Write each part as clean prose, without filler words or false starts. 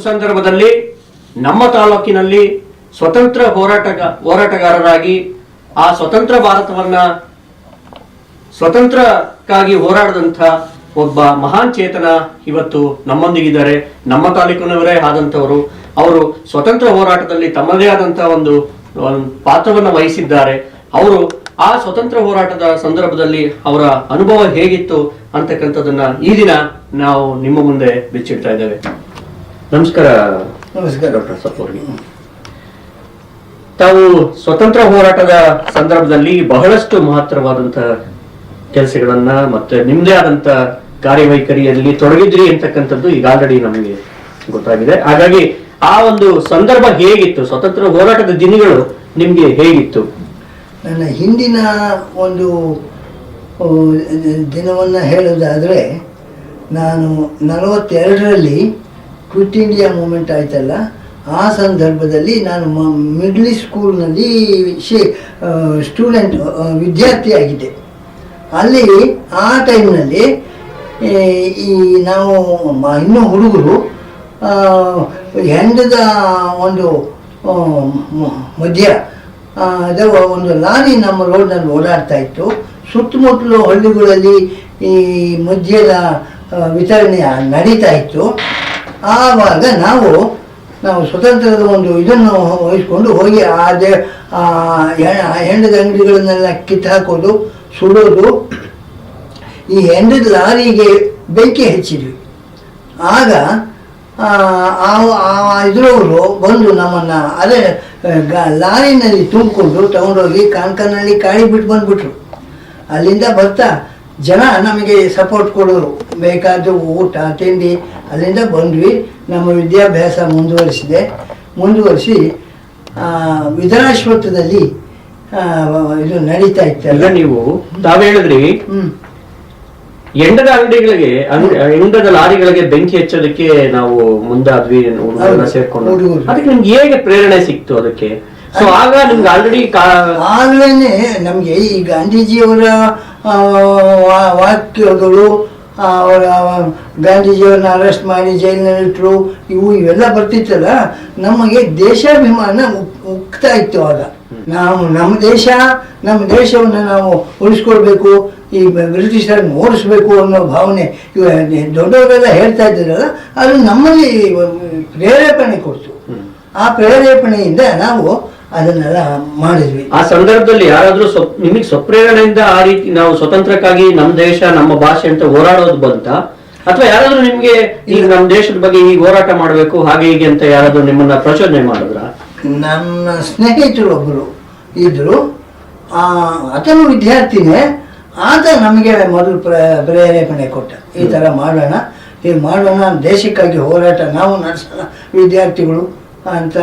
ಸಂದರ್ಭದಲ್ಲಿ ನಮ್ಮ ತಾಲೂಕಿನಲ್ಲಿ ಸ್ವತಂತ್ರ ಹೋರಾಟಗಾರರಾಗಿ ಆ ಸ್ವತಂತ್ರ ಭಾರತವನ್ನ ಸ್ವತಂತ್ರಕ್ಕಾಗಿ ಹೋರಾಡದಂಥ ಒಬ್ಬ ಮಹಾನ್ ಚೇತನ ಇವತ್ತು ನಮ್ಮೊಂದಿಗಿದ್ದಾರೆ. ನಮ್ಮ ತಾಲೂಕಿನವರೇ ಆದಂಥವರು. ಅವರು ಸ್ವತಂತ್ರ ಹೋರಾಟದಲ್ಲಿ ತಮ್ಮದೇ ಆದಂತಹ ಒಂದು ಪಾತ್ರವನ್ನು ವಹಿಸಿದ್ದಾರೆ. ಅವರು ಆ ಸ್ವತಂತ್ರ ಹೋರಾಟದ ಸಂದರ್ಭದಲ್ಲಿ ಅವರ ಅನುಭವ ಹೇಗಿತ್ತು ಅಂತಕ್ಕಂಥದ್ದನ್ನ ಈ ದಿನ ನಾವು ನಿಮ್ಮ ಮುಂದೆ ಬಿಚ್ಚಿಡ್ತಾ ಇದ್ದೇವೆ. ನಮಸ್ಕಾರ. ನಮಸ್ಕಾರ ಡಾಕ್ಟರ್ ಸಪ್ಪೋರ್ಗಿ. ತಾವು ಸ್ವತಂತ್ರ ಹೋರಾಟದ ಸಂದರ್ಭದಲ್ಲಿ ಬಹಳಷ್ಟು ಮಹತ್ತರವಾದಂತಹ ಕೆಲಸಗಳನ್ನ ಮತ್ತೆ ನಿಮ್ದೇ ಆದಂತ ಕಾರ್ಯವೈಖರಿಯಲ್ಲಿ ತೊಡಗಿದ್ರಿ ಅಂತಕ್ಕಂಥದ್ದು ಈಗ ಆಲ್ರೆಡಿ ನಮಗೆ ಗೊತ್ತಾಗಿದೆ. ಹಾಗಾಗಿ ಆ ಒಂದು ಸಂದರ್ಭ ಹೇಗಿತ್ತು, ಸ್ವತಂತ್ರ ಹೋರಾಟದ ದಿನಗಳು ನಿಮ್ಗೆ ಹೇಗಿತ್ತು? ನನ್ನ ಹಿಂದಿನ ಒಂದು ದಿನವನ್ನು ಹೇಳೋದಾದರೆ, ನಾನು 42ರಲ್ಲಿ ಕ್ವಿಟ್ ಇಂಡಿಯಾ ಮೂಮೆಂಟ್ ಆಯ್ತಲ್ಲ, ಆ ಸಂದರ್ಭದಲ್ಲಿ ನಾನು ಮಿಡ್ಲ್ ಸ್ಕೂಲ್ನಲ್ಲಿ ಸ್ಟೂಡೆಂಟ್ ವಿದ್ಯಾರ್ಥಿಯಾಗಿದ್ದೆ. ಅಲ್ಲಿ ಆ ಟೈಮ್ನಲ್ಲಿ ಈ ನಾವು ಇನ್ನೂ ಹುಡುಗರು ಹೆಂಡದ ಒಂದು ಮಧ್ಯ ಒಂದು ಲಾರಿ ನಮ್ಮ ರೋಡ್ನಲ್ಲಿ ಓಡಾಡ್ತಾ ಇತ್ತು. ಸುತ್ತಮುತ್ತಲು ಹಳ್ಳಿಗಳಲ್ಲಿ ಈ ಮದ್ಯದ ವಿತರಣೆ ನಡೀತಾ ಇತ್ತು. ಆವಾಗ ನಾವು ಸ್ವತಂತ್ರದ ಒಂದು ಇದನ್ನು ವಹಿಸ್ಕೊಂಡು ಹೋಗಿ ಹೆಂಡದ ಅಂಗಡಿಗಳನ್ನೆಲ್ಲ ಕಿತ್ತು ಹಾಕೋದು, ಸುಡೋದು, ಈ ಹೆಂಡದ ಲಾರಿಗೆ ಬೆಂಕಿ ಹಚ್ಚಿದ್ವಿ. ಆಗ ಇದರವರು ಬಂದು ನಮ್ಮನ್ನು ಅದೇ ಲಾರಿನಲ್ಲಿ ತುಂಬಿಕೊಂಡು ತಗೊಂಡೋಗಿ ಕಾನ್ಕನಲ್ಲಿ ಕಾಳಿ ಬಿಟ್ಟು ಬಂದ್ಬಿಟ್ರು. ಅಲ್ಲಿಂದ ಬರ್ತಾ ಜನ ನಮಗೆ ಸಪೋರ್ಟ್ ಕೊಡೋರು, ಬೇಕಾದ ಊಟ ತಿಂಡಿ. ಅಲ್ಲಿಂದ ಬಂದ್ವಿ. ನಮ್ಮ ವಿದ್ಯಾಭ್ಯಾಸ ಮುಂದುವರಿಸಿ ವಿಧಾನಶ್ವತ್ವದಲ್ಲಿ ಇದು ನಡೀತಾ ಇತ್ತು. ನೀವು ತಾವು ಹೇಳಿದ್ರಿ ಎಂಡದ ಅಂಗಡಿಗಳಿಗೆ ಎಂಡದ ಲಾರಿಗಳಿಗೆ ಬೆಂಕಿ ಹಚ್ಚೋದಕ್ಕೆ ನಾವು ಮುಂದಾದ್ವಿ ಸೇರ್ಕೊಂಡು. ಅದಕ್ಕೆ ನಿಮ್ಗೆ ಹೇಗೆ ಪ್ರೇರಣೆ ಸಿಕ್ತು ಅದಕ್ಕೆ? ಸೊ ಆಗ ನಿಮ್ಗೆ ಆಲ್ರೆಡಿ ಆಗ್ಲೇನೆ ನಮ್ಗೆ ಈ ಗಾಂಧೀಜಿಯವರ ವಾಕ್ಯಗಳು, ಅವರ ಗಾಂಧೀಜಿಯವ್ರನ್ನ ಅರೆಸ್ಟ್ ಮಾಡಿ ಜೈಲಿನಲ್ಲಿಟ್ಟರು, ಇವೆಲ್ಲ ಬರ್ತಿತ್ತಲ್ಲ, ನಮಗೆ ದೇಶಾಭಿಮಾನ ಉಕ್ತಾ ಇತ್ತು. ಆಗ ನಾವು ನಮ್ಮ ದೇಶವನ್ನು ನಾವು ಉಳಿಸ್ಕೊಳ್ಬೇಕು, ಈ ಬ್ರಿಟಿಷರನ್ನು ಓಡಿಸ್ಬೇಕು ಅನ್ನೋ ಭಾವನೆ ದೊಡ್ಡವರೆಲ್ಲ ಹೇಳ್ತಾ ಇದ್ದಾರಲ್ಲ, ಅದು ನಮ್ಮಲ್ಲಿ ಪ್ರೇರೇಪಣೆ ಕೊಡ್ತು. ಆ ಪ್ರೇರೇಪಣೆಯಿಂದ ನಾವು ಅದನ್ನೆಲ್ಲ ಮಾಡಿದ್ವಿ. ಆ ಸಂದರ್ಭದಲ್ಲಿ ಯಾರಾದ್ರೂ ನಿಮಗೆ ಸ್ವಪ್ರೇರಣೆಯಿಂದ ಆ ರೀತಿ ನಾವು ಸ್ವತಂತ್ರಕ್ಕಾಗಿ ನಮ್ಮ ದೇಶ ನಮ್ಮ ಭಾಷೆ ಅಂತ ಹೋರಾಡೋದು ಬಂತ, ಅಥವಾ ಯಾರಾದ್ರೂ ನಿಮ್ಗೆ ಈಗ ನಮ್ಮ ದೇಶದ ಬಗ್ಗೆ ಈಗ ಹೋರಾಟ ಮಾಡ್ಬೇಕು ಹಾಗೆ ಹೀಗೆ ಅಂತ ಯಾರಾದ್ರೂ ನಿಮ್ಮನ್ನ ಪ್ರಚೋದನೆ ಮಾಡಿದ್ರ? ನನ್ನ ಸ್ನೇಹಿತರು ಒಬ್ಬರು ಇದ್ರು, ಆತನು ವಿದ್ಯಾರ್ಥಿನೇ. ಆತ ನಮಗೆ ಮೊದಲು ಪ್ರೇರೇಪಣೆ ಕೊಟ್ಟ, ಈ ಥರ ಮಾಡೋಣ, ದೇಶಕ್ಕಾಗಿ ಹೋರಾಟ ನಾವು ನಡೆಸೋಣ ವಿದ್ಯಾರ್ಥಿಗಳು ಅಂತ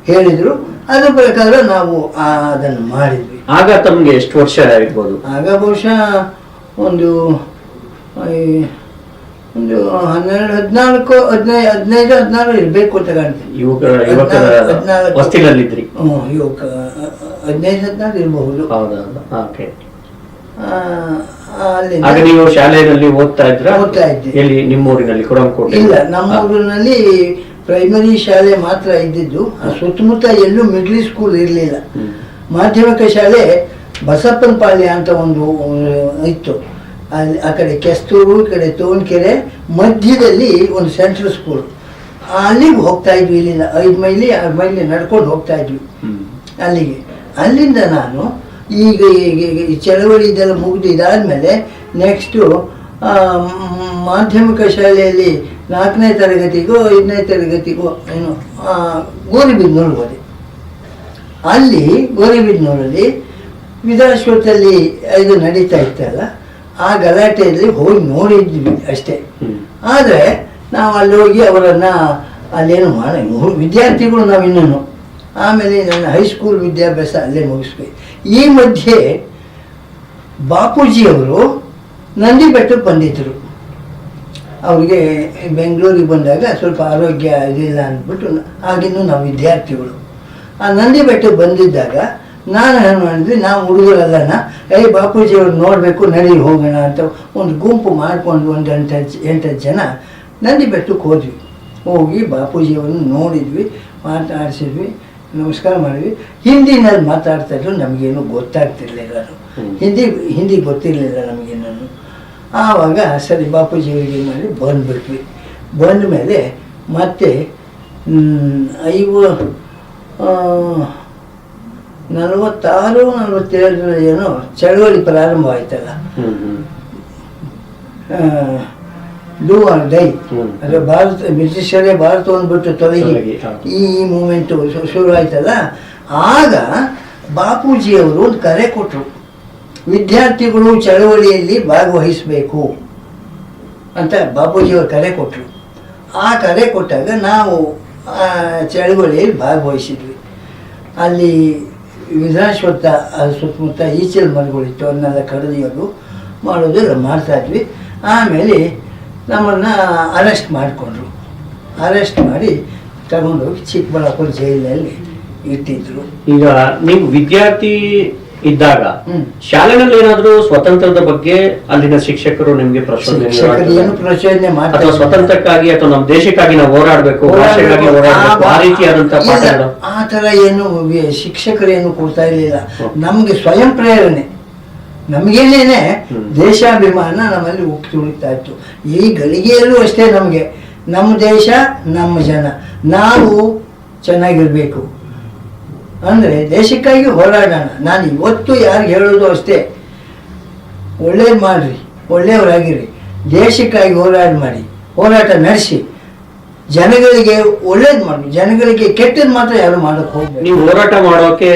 ಹೇಳಿದರು. ಅದ್ರ ಪ್ರಕಾರ ನಾವು ಅದನ್ನು ಮಾಡಿದ್ವಿ. ಆಗ ತಮ್ಗೆ ಎಷ್ಟು ವರ್ಷ ಇರ್ಬೋದು? ಆಗ ಬಹುಶಃ ಒಂದು 15 ಇರಬೇಕು ಅಂತ ಕಾಣ್ತೀನಿ. 15-16 ಇರಬಹುದು. ಆಗ ನೀವು ಶಾಲೆಯಲ್ಲಿ ಓದ್ತಾ ಇದ್ದೆ. ಎಲ್ಲಿ? ನಿಮ್ಮೂರಿನಲ್ಲಿ ಕುರಂಕೋಟೆ? ಇಲ್ಲ, ನಮ್ಮೂರಿನಲ್ಲಿ ಪ್ರೈಮರಿ ಶಾಲೆ ಮಾತ್ರ ಇದ್ದಿದ್ದು. ಸುತ್ತಮುತ್ತ ಎಲ್ಲೂ ಮಿಡ್ಲ್ ಸ್ಕೂಲ್ ಇರಲಿಲ್ಲ. ಮಾಧ್ಯಮಿಕ ಶಾಲೆ ಬಸಪ್ಪನ ಪಾಳ್ಯ ಅಂತ ಒಂದು ಇತ್ತು. ಅಲ್ಲಿ ಆ ಕಡೆ ಕೆಸ್ತೂರು, ಈ ಕಡೆ ತೋನ್ಕೆರೆ, ಮಧ್ಯದಲ್ಲಿ ಒಂದು ಸೆಂಟ್ರಲ್ ಸ್ಕೂಲ್. ಅಲ್ಲಿಗೆ ಹೋಗ್ತಾ ಇದ್ವಿ. ಇಲ್ಲಿಂದ 5 ಮೈಲಿ 6 ಮೈಲಿ ನಡ್ಕೊಂಡು ಹೋಗ್ತಾ ಇದ್ವಿ ಅಲ್ಲಿಗೆ. ಅಲ್ಲಿಂದ ನಾನು ಈಗ ಚಳವಳಿ ಇದೆಲ್ಲ ಮುಗಿದು ಇದಾದ್ಮೇಲೆ ನೆಕ್ಸ್ಟು ಮಾಧ್ಯಮಿಕ ಶಾಲೆಯಲ್ಲಿ 4ನೇ ತರಗತಿಗೋ 5ನೇ ತರಗತಿಗೋ ಏನು ಗೋರಿಬಿದನೂರು ಹೋದೆ. ಅಲ್ಲಿ ಗೋರಿಬಿದನೂರಲ್ಲಿ ವಿಧಾನಸೌಧದಲ್ಲಿ ಇದು ನಡೀತಾ ಇತ್ತಲ್ಲ, ಆ ಗಲಾಟೆಯಲ್ಲಿ ಹೋಗಿ ನೋಡಿದ್ವಿ ಅಷ್ಟೇ. ಆದರೆ ನಾವು ಅಲ್ಲಿ ಹೋಗಿ ಅವರನ್ನು ಅಲ್ಲೇನು ವಿದ್ಯಾರ್ಥಿಗಳು ನಾವು ಇನ್ನೂ. ಆಮೇಲೆ ನನ್ನ ಹೈಸ್ಕೂಲ್ ವಿದ್ಯಾಭ್ಯಾಸ ಅಲ್ಲೇ ಮುಗಿಸ್ಬೇಕು. ಈ ಮಧ್ಯೆ ಬಾಪೂಜಿಯವರು ನಂದಿ ಬೆಟ್ಟಕ್ಕೆ ಬಂದಿದ್ದರು. ಅವ್ರಿಗೆ ಬೆಂಗಳೂರಿಗೆ ಬಂದಾಗ ಸ್ವಲ್ಪ ಆರೋಗ್ಯ ಇದಿಲ್ಲ ಅಂದ್ಬಿಟ್ಟು, ಆಗಿನ್ನೂ ನಾವು ವಿದ್ಯಾರ್ಥಿಗಳು. ಆ ನಂದಿ ಬೆಟ್ಟಕ್ಕೆ ಬಂದಿದ್ದಾಗ ನಾನು ಏನು ಮಾಡಿದ್ವಿ, ನಾವು ಹುಡುಗರಲ್ಲನ ಬಾಪೂಜಿಯವ್ರು ನೋಡಬೇಕು, ನಡಿ ಹೋಗೋಣ ಅಂತ ಒಂದು ಗುಂಪು ಮಾಡಿಕೊಂಡು ಒಂದು 8 ಜನ ನಂದಿ ಬೆಟ್ಟಕ್ಕೆ ಹೋದ್ವಿ. ಹೋಗಿ ಬಾಪೂಜಿಯವರನ್ನು ನೋಡಿದ್ವಿ, ಮಾತಾಡಿಸಿದ್ವಿ, ನಮಸ್ಕಾರ ಮಾಡಿದ್ವಿ. ಹಿಂದಿನಲ್ಲಿ ಮಾತಾಡ್ತಾ ಇದ್ರು, ನಮಗೇನು ಗೊತ್ತಾಗ್ತಿರ್ಲಿಲ್ಲ. ಹಿಂದಿ ಗೊತ್ತಿರಲಿಲ್ಲ ನಮಗೇನು. ಆವಾಗ ಸರಿ ಬಾಪೂಜಿಯವರಿಗೆ ಮಾಡಿ ಬಂದುಬಿಟ್ವಿ. ಬಂದ ಮೇಲೆ ಮತ್ತೆ 46-47 ಏನೋ ಚಳವಳಿ ಪ್ರಾರಂಭ ಆಯ್ತಲ್ಲ, ಡೂ ಆರ್ ಡೈ, ಅಂದರೆ ಭಾರತ ಬ್ರಿಟಿಷರೇ ಭಾರತವನ್ನು ಬಿಟ್ಟು ತೊಲಗಿ ಈ ಮೂಮೆಂಟು ಶುರು ಆಯ್ತಲ್ಲ. ಆಗ ಬಾಪೂಜಿಯವರು ಒಂದು ಕರೆ ಕೊಟ್ಟರು, ವಿದ್ಯಾರ್ಥಿಗಳು ಚಳವಳಿಯಲ್ಲಿ ಭಾಗವಹಿಸಬೇಕು ಅಂತ ಬಾಪೂಜಿಯವರು ಕರೆ ಕೊಟ್ಟರು. ಆ ಕರೆ ಕೊಟ್ಟಾಗ ನಾವು ಆ ಚಳವಳಿಯಲ್ಲಿ ಭಾಗವಹಿಸಿದ್ವಿ. ಅಲ್ಲಿ ವಿಧಾನಸೌಧ ಸುತ್ತಮುತ್ತ ಈಚಲ್ ಮರಗಳಿತ್ತು, ಅದನ್ನೆಲ್ಲ ಕಡಿಯೋದು ಮಾಡೋದೆಲ್ಲ ಮಾಡ್ತಾಯಿದ್ವಿ. ಆಮೇಲೆ ನಮ್ಮನ್ನು ಅರೆಸ್ಟ್ ಮಾಡಿಕೊಂಡ್ರು. ಅರೆಸ್ಟ್ ಮಾಡಿ ತಗೊಂಡೋಗಿ ಚಿಕ್ಕಬಳ್ಳಾಪುರ ಜೈಲಿನಲ್ಲಿ ಇಟ್ಟಿದ್ರು. ಈಗ ನೀವು ವಿದ್ಯಾರ್ಥಿ ಇದ್ದಾಗ ಶಾಲೆನಲ್ಲಿ ಏನಾದ್ರೂ ಸ್ವತಂತ್ರದ ಬಗ್ಗೆ ಅಲ್ಲಿನ ಶಿಕ್ಷಕರು ನಿಮ್ಗೆ ಪ್ರಚೋದನೆ ಅಥವಾ ಸ್ವತಂತ್ರಕ್ಕಾಗಿ ಅಥವಾ ನಮ್ಮ ದೇಶಕ್ಕಾಗಿ ನಾವು ಹೋರಾಡಬೇಕು, ಭಾಷೆಗಾಗಿ ಹೋರಾಡಬೇಕು, ಆ ರೀತಿಯಾದಂತಹ ಪಾಠಗಳು ಆ ತರ ಏನು ಶಿಕ್ಷಕರೇನು ಕೊಡ್ತಾ ಇರಲಿಲ್ಲ. ನಮ್ಗೆ ಸ್ವಯಂ ಪ್ರೇರಣೆ, ನಮಗೇನೇನೆ ದೇಶಾಭಿಮಾನ ನಮ್ಮಲ್ಲಿ ತುಳಿತಾ ಇತ್ತು. ಈ ಗಳಿಗೆಯಲ್ಲೂ ಅಷ್ಟೇ, ನಮಗೆ ನಮ್ಮ ದೇಶ, ನಮ್ಮ ಜನ, ನಾವು ಚೆನ್ನಾಗಿರ್ಬೇಕು ಅಂದರೆ ದೇಶಕ್ಕಾಗಿ ಹೋರಾಡೋಣ. ನಾನು ಇವತ್ತು ಯಾರಿಗೆ ಹೇಳೋದು ಅಷ್ಟೇ, ಒಳ್ಳೇದು ಮಾಡಿರಿ, ಒಳ್ಳೆಯವರಾಗಿರಿ, ದೇಶಕ್ಕಾಗಿ ಹೋರಾಟ ನಡೆಸಿ, ಜನಗಳಿಗೆ ಒಳ್ಳೇದು ಮಾಡಿ, ಜನಗಳಿಗೆ ಕೆಟ್ಟದ್ದು ಮಾತ್ರ ಯಾರು ಮಾಡೋಕೆ ಹೋಗ್ಬೇಕು. ನೀವು ಹೋರಾಟ ಮಾಡೋಕೆ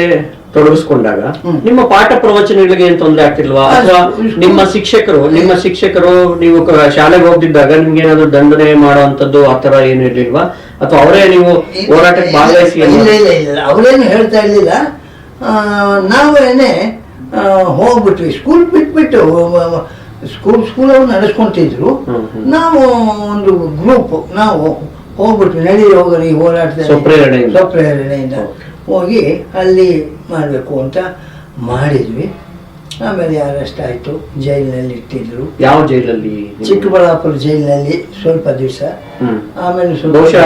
ತೊಡಗಿಸ್ಕೊಂಡಾಗ ನಿಮ್ಮ ಪಾಠ ಪ್ರವಚನಗಳಿಗೆ ಏನ್ ತೊಂದರೆ ಆಗ್ತಿಲ್ವಾ? ಅಥವಾ ನಿಮ್ಮ ಶಿಕ್ಷಕರು ನೀವು ಶಾಲೆಗೆ ಹೋಗ್ತಿದ್ದಾಗ ನಿಮ್ಗೆ ಏನಾದ್ರು ದಂಡನೆ ಮಾಡುವಂತದ್ದು ಆತರ ಏನು ಇರ್ಲಿಲ್ವಾ? ಅಥವಾ ಅವರೇ ನೀವು ಹೋರಾಟಕ್ಕೆ ಭಾಗವಹಿಸಿ? ಇಲ್ಲ, ಅವರೇನು ಹೇಳ್ತಾ ಇರ್ಲಿಲ್ಲ. ನಾವೇನೆ ಹೋಗ್ಬಿಟ್ವಿ, ಸ್ಕೂಲ್ ಬಿಟ್ಬಿಟ್ಟು ಸ್ಕೂಲ್ ಅವ್ರು ನಡೆಸ್ಕೊಂತಿದ್ರು. ನಾವು ಒಂದು ಗ್ರೂಪ್, ನಾವು ಹೋಗ್ಬಿಟ್ವಿ, ನಡಿ ಹೋಗ್ರಿ ಹೋರಾಟದ ಸ್ವಪ್ರೇರಣೆಯಿಂದ ಹೋಗಿ ಅಲ್ಲಿ ಮಾಡಬೇಕು ಅಂತ ಮಾಡಿದ್ವಿ. ಆಮೇಲೆ ಅರೆಸ್ಟ್ ಆಯಿತು, ಜೈಲಿನಲ್ಲಿ ಇಟ್ಟಿದ್ರು. ಯಾವ ಜೈಲಲ್ಲಿ? ಚಿಕ್ಕಬಳ್ಳಾಪುರ ಜೈಲಿನಲ್ಲಿ ಸ್ವಲ್ಪ ದಿವಸ. ಆಮೇಲೆ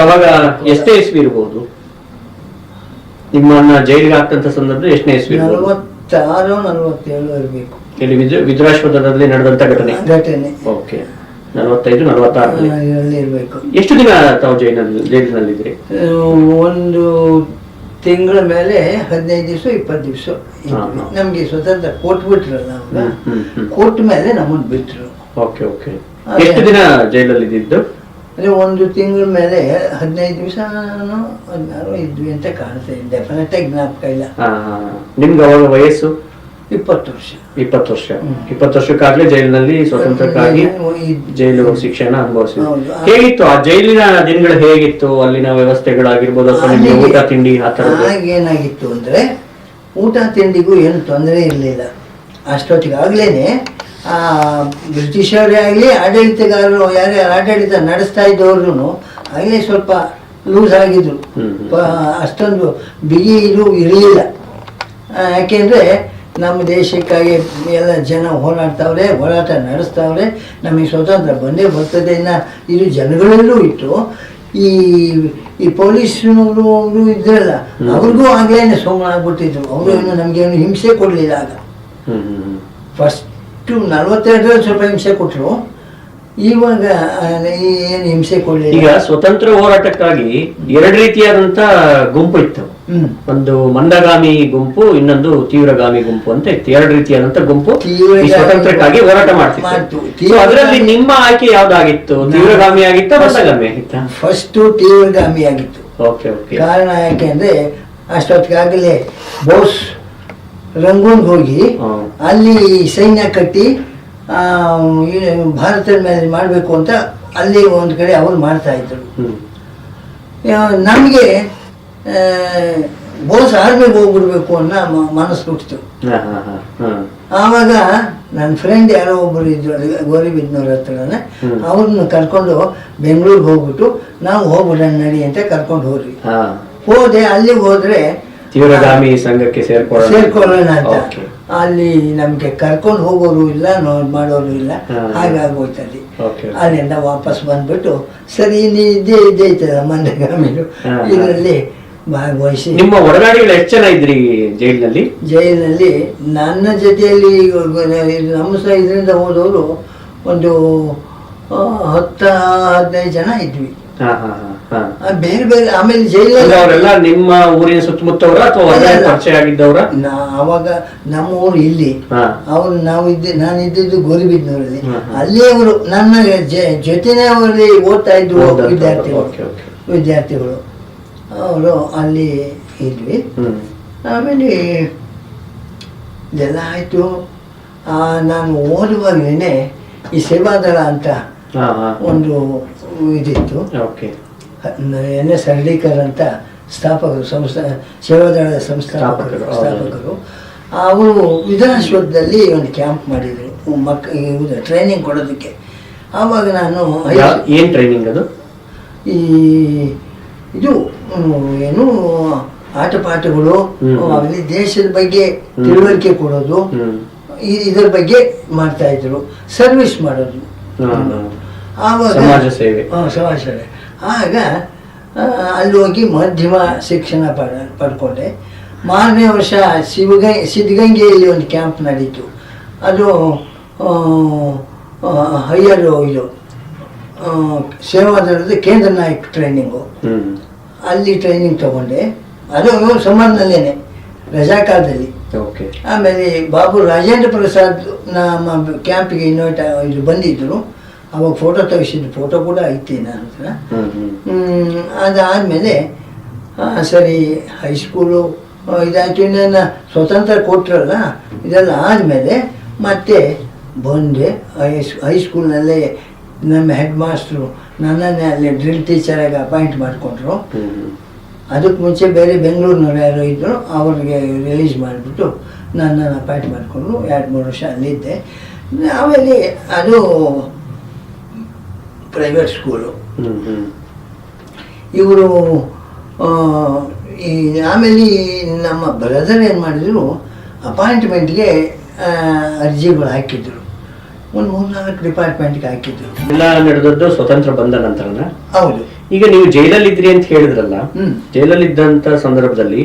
ಅವಾಗ ಎಷ್ಟೇ ಇಸ್ವಿ ಇರ್ಬೋದು ನಿಮ್ಮನ್ನ ಜೈಲಿಗೆ ಹಾಕ್ತಂತ ಸಂದರ್ಭ? ಎಷ್ಟನೇ ಇಸ್ವಿ? 46-47 ಇರಬೇಕು. ಇಲ್ಲಿ ವಿದ್ರಾಶ್ವದಲ್ಲಿ ನಡೆದಂತ ಘಟನೆ. ಓಕೆ, 45-46 ಇರಬೇಕು. ಎಷ್ಟು ದಿನ ತಾವು ಜೈಲಿನಲ್ಲಿದ್ರಿ? ಒಂದು ತಿಂಗಳ ಮೇಲೆ 15 ದಿವಸ 20 ದಿವಸ ನಮ್ಗೆ ಸ್ವತಂತ್ರ ಕೊಟ್ಬಿಟ್ರಲ್ಲ, ಕೊಟ್ಟ ಮೇಲೆ ನಮ್ಮನ್ನು ಬಿಟ್ರು. ಎಷ್ಟು ದಿನ ಜೈಲಲ್ಲಿ ಇದ್ದಿದ್ದು? ಅಂದ್ರೆ ಒಂದು ತಿಂಗಳ ಮೇಲೆ 15 ದಿವಸ 16 ಇದ್ವಿ ಅಂತ ಕಾಣ್ತಾ ಇದೆ, ಡೆಫಿನೆಟ್ ಆಗಿ ಜ್ಞಾಪಕ ಇಲ್ಲ. ನಿಮ್ಗೆ ಅವಾಗ ವಯಸ್ಸು? 20 ವರ್ಷ. 20 ವರ್ಷಕ್ಕಾಗ್ಲೇ ಜೈಲಿನಲ್ಲಿ ಸ್ವತಂತ್ರಕ್ಕಾಗಿ ಜೈಲು ಶಿಕ್ಷಣ ಅನುಭವಿಸಿದ್ರು. ಹೇಗಿತ್ತು ಆ ಜೈಲಿನ ದಿನಗಳು? ಹೇಗಿತ್ತು ಅಲ್ಲಿನ ವ್ಯವಸ್ಥೆಗಳಾಗಿರ್ಬೋದು, ಅಥವಾ ನಿಮ್ಗೆ ಊಟ ತಿಂಡಿ ಆ ತರ? ಏನಾಗಿತ್ತು ಅಂದ್ರೆ ಊಟ ತಿಂಡಿಗೂ ಏನು ತೊಂದರೆ ಇರಲಿಲ್ಲ. ಅಷ್ಟೊತ್ತಿಗಾಗ್ಲೇನೆ ಆ ಬ್ರಿಟಿಷರೇ ಆಗಲಿ, ಆಡಳಿತಗಾರರು ಯಾರ್ಯಾರು ಆಡಳಿತ ನಡೆಸ್ತಾ ಇದ್ದವ್ರು ಆಗಲೇ ಸ್ವಲ್ಪ ಲೂಸ್ ಆಗಿದ್ರು. ಅಷ್ಟೊಂದು ಬಿಗಿ ಇರಲಿಲ್ಲ. ಯಾಕೆಂದ್ರೆ ನಮ್ಮ ದೇಶಕ್ಕಾಗಿ ಎಲ್ಲ ಜನ ಹೋರಾಟ ನಡೆಸ್ತಾವ್ರೆ, ನಮಗೆ ಸ್ವತಂತ್ರ ಬಂದೇ ಬರ್ತದೆ ಇನ್ನು ಇದು ಜನಗಳಲ್ಲೂ ಇತ್ತು. ಈ ಪೊಲೀಸ್ನವರು ಅವರು ಇದ್ರಲ್ಲ, ಅವ್ರಿಗೂ ಆಗ್ಲೇನೆ ಸೋಮನ ಆಗ್ಬಿಟ್ಟಿದ್ರು. ಅವರು ಏನು ನಮಗೇನು ಹಿಂಸೆ ಕೊಡಲಿಲ್ಲ. ಆಗ ಫಸ್ಟು 42ರಲ್ಲಿ ಸ್ವಲ್ಪ ಹಿಂಸೆ ಕೊಟ್ಟರು, ಇವಾಗ ಏನು ಹಿಂಸೆ ಕೊಡಲಿಲ್ಲ. ಈಗ ಸ್ವತಂತ್ರ ಹೋರಾಟಕ್ಕಾಗಿ ಎರಡು ರೀತಿಯಾದಂತ ಗುಂಪು ಇತ್ತು. ಒಂದು ಮಂದಗಾಮಿ ಗುಂಪು, ಇನ್ನೊಂದು ತೀವ್ರಗಾಮಿ ಗುಂಪು ಅಂತ ಇತ್ತು. ಎರಡು ರೀತಿಯಾದಂತ ಗುಂಪು ಸ್ವತಂತ್ರಕ್ಕಾಗಿ ಹೋರಾಟ ಮಾಡ್ತಿತ್ತು. ಅದರಲ್ಲಿ ನಿಮ್ಮ ಆಯ್ಕೆ ಯಾವ್ದಾಗಿತ್ತು? ತೀವ್ರಗಾಮಿ ಆಗಿತ್ತ, ಮಂದಗಾಮಿ ಆಗಿತ್ತ? ಫಸ್ಟ್ ತೀವ್ರಗಾಮಿ ಆಗಿತ್ತು. ಕಾರಣ ಯಾಕೆಂದ್ರೆ ಅಷ್ಟೊತ್ತಿಗಾಗಲೇ ಬೋಸ್ ರಂಗೂನ್ಗೆ ಹೋಗಿ ಅಲ್ಲಿ ಸೈನ್ಯ ಕಟ್ಟಿ ಭಾರತದ ಮೇಲೆ ಮಾಡಬೇಕು ಅಂತ ಅಲ್ಲಿ ಒಂದು ಕಡೆ ಅವ್ರು ಮಾಡ್ತಾ ಇದ್ರು. ನಮಗೆ ಬೋಸ್ ಆರ್ಮಿಗೆ ಹೋಗ್ಬಿಡ್ಬೇಕು ಅನ್ನೋ ಮನಸ್ಸು ಹುಟ್ಟಿತು. ಆವಾಗ ನನ್ನ ಫ್ರೆಂಡ್ ಯಾರೋ ಒಬ್ಬರು ಇದ್ರು, ಗೌರಿಬಿದ್ನೂರ ಹತ್ರನೇ, ಅವ್ರನ್ನ ಕರ್ಕೊಂಡು ಬೆಂಗಳೂರಿಗೆ ಹೋಗ್ಬಿಟ್ಟು ನಾವು ಹೋಗ್ಬಿಡೋಣ ನಡಿ ಅಂತ ಕರ್ಕೊಂಡು ಹೋದೆ. ಅಲ್ಲಿಗೆ ಹೋದ್ರೆ ತೀವ್ರಗಾಮಿ ಸಂಘಕ್ಕೆ ಸೇರ್ಕೊಳ್ಳೋಣ ಅಂತ ಅಲ್ಲಿ ನಮ್ಗೆ ಕರ್ಕೊಂಡು ಹೋಗೋರು ಇಲ್ಲ ಮಾಡೋರು ಇಲ್ಲ, ಹಾಗಾಗೋಯ್ತಲ್ಲಿ. ಅಲ್ಲಿಂದ ವಾಪಸ್ ಬಂದ್ಬಿಟ್ಟು ಸರಿ ಇದೇ ಐತಲ್ಲ ಮಂದಗಾಮಿಲು, ಇದರಲ್ಲಿ ಭಾಗವಹಿಸಿ. ನಿಮ್ಮ ಒಡನಾಡಿಗಳು ಎಷ್ಟು ಜನ ಇದ್ರಿ ಜೈಲಿನಲ್ಲಿ? ಜೈಲಿನಲ್ಲಿ ನನ್ನ ಜೊತೆಯಲ್ಲಿ ನಮ್ಮ ಇದರಿಂದ ಹೋದವರು ಒಂದು 10-15 ಜನ ಇದ್ವಿ. ಬೇರೆ ಬೇರೆ. ಆಮೇಲೆ ಜೈಲಲ್ಲಿ ಅವರೆಲ್ಲ ನಿಮ್ಮ ಊರಿನ ಸುತ್ತಮುತ್ತವರ ಅಥವಾ ಪರಿಚಯ ಆಗಿದ್ದವರ? ಅವಾಗ ನಮ್ಮ ಊರು ಇಲ್ಲಿ, ಅವ್ರು ನಾನು ಇದ್ದಿದ್ದು ಗೋರಿಬಿದ್ನೂರಲ್ಲಿ. ಅಲ್ಲಿ ಅವರು ನನ್ನ ಜೊತೆನೇ ಅವರಲ್ಲಿ ಓದ್ತಾ ಇದ್ರು ವಿದ್ಯಾರ್ಥಿಗಳು, ಅವರು ಅಲ್ಲಿ ಇದ್ವಿ. ಆಮೇಲೆ ಇದೆಲ್ಲ ಆಯ್ತು. ನಾನು ಓದುವಾಗಲೇ ಈ ಸೇವಾದಳ ಅಂತ ಒಂದು ಇದಿತ್ತು. NS ಹರ್ಡೀಕರ್ ಅಂತ ಸ್ಥಾಪಕರು, ಸೇವಾದಳದ ಸಂಸ್ಥಾಪಕರು. ಅವರು ವಿಧಾನಸೌಧದಲ್ಲಿ ಒಂದು ಕ್ಯಾಂಪ್ ಮಾಡಿದ್ರು ಟ್ರೈನಿಂಗ್ ಕೊಡೋದಕ್ಕೆ. ಆವಾಗ ನಾನು ಏನ್ ಟ್ರೈನಿಂಗ್ ಅದು? ಈ ಇದು ಏನು ಆಟ ಪಾಠಗಳು, ಅಲ್ಲಿ ದೇಶದ ಬಗ್ಗೆ ತಿಳುವಳಿಕೆ ಕೊಡೋದು, ಇದರ ಬಗ್ಗೆ ಮಾಡ್ತಾ ಇದ್ರು. ಸರ್ವಿಸ್ ಮಾಡೋದು, ಆವಾಗ ಸಮಾಜ ಸೇವೆ. ಆಗ ಅಲ್ಲಿ ಹೋಗಿ ಮಾಧ್ಯಮ ಶಿಕ್ಷಣ ಪಡ್ಕೊಂಡೆ. ಮಾರನೇ ವರ್ಷ ಸಿದ್ಧಗಂಗೆಯಲ್ಲಿ ಒಂದು ಕ್ಯಾಂಪ್ ನಡೀತು. ಅದು ಹೈಯರ್ ಇದು ಸೇವಾದಳದ ಕೇಂದ್ರ ನಾಯಕ ಟ್ರೈನಿಂಗು. ಅಲ್ಲಿ ಟ್ರೈನಿಂಗ್ ತಗೊಂಡೆ. ಅದು ಸಮಾನದಲ್ಲೇನೆ ರಜಾ ಕಾಲದಲ್ಲಿ. ಆಮೇಲೆ ಬಾಬು ರಾಜೇಂದ್ರ ಪ್ರಸಾದ್ ನಮ್ಮ ಕ್ಯಾಂಪಿಗೆ ಇದು ಬಂದಿದ್ರು. ಅವಾಗ ಫೋಟೋ ತೆಗಿಸಿದ್ದು, ಫೋಟೋ ಕೂಡ ಐತಿ ನನ್ನ ಹತ್ರ. ಅದಾದಮೇಲೆ ಸರಿ ಹೈಸ್ಕೂಲು ಇದಾಯ್ತು. ಇನ್ನೇನು ಸ್ವತಂತ್ರ ಕೊಟ್ಟರಲ್ಲ, ಇದೆಲ್ಲ ಆದಮೇಲೆ ಮತ್ತೆ ಬಂದೆ. ಹೈಸ್ಕೂಲ್ನಲ್ಲೇ ನಮ್ಮ ಹೆಡ್ ಮಾಸ್ಟ್ರು ನನ್ನನ್ನೇ ಅಲ್ಲಿ ಡ್ರಿಲ್ ಟೀಚರಾಗಿ ಅಪಾಯಿಂಟ್ ಮಾಡಿಕೊಂಡ್ರು. ಅದಕ್ಕೆ ಮುಂಚೆ ಬೇರೆ ಬೆಂಗಳೂರಿನವ್ರು ಯಾರು ಇದ್ದರು, ಅವ್ರಿಗೆ ರಿಲೀಸ್ ಮಾಡಿಬಿಟ್ಟು ನನ್ನನ್ನು ಅಪಾಯಿಂಟ್ ಮಾಡಿಕೊಂಡ್ರು. 2-3 ವರ್ಷ ಅಲ್ಲಿದ್ದೆ. ಆಮೇಲೆ ಅದು ಪ್ರೈವೇಟ್ ಸ್ಕೂಲು. ಇವರು ಆಮೇಲೆ ನಮ್ಮ ಬ್ರದರ್ ಏನು ಮಾಡಿದ್ರು, ಅಪಾಯಿಂಟ್ಮೆಂಟ್ಗೆ ಅರ್ಜಿಗಳು ಹಾಕಿದ್ರು. ಒಂದು 3-4 ಡಿಪಾರ್ಟ್ಮೆಂಟ್ಗೆ ಹಾಕಿದ್ರು. ಎಲ್ಲ ನಡೆದದ್ದು ಸ್ವತಂತ್ರ ಬಂದ ನಂತರನ? ಹೌದು. ಈಗ ನೀವು ಜೈಲಲ್ಲಿದ್ರಿ ಅಂತ ಹೇಳಿದ್ರಲ್ಲ, ಜೈಲಲ್ಲಿದ್ದಂತ ಸಂದರ್ಭದಲ್ಲಿ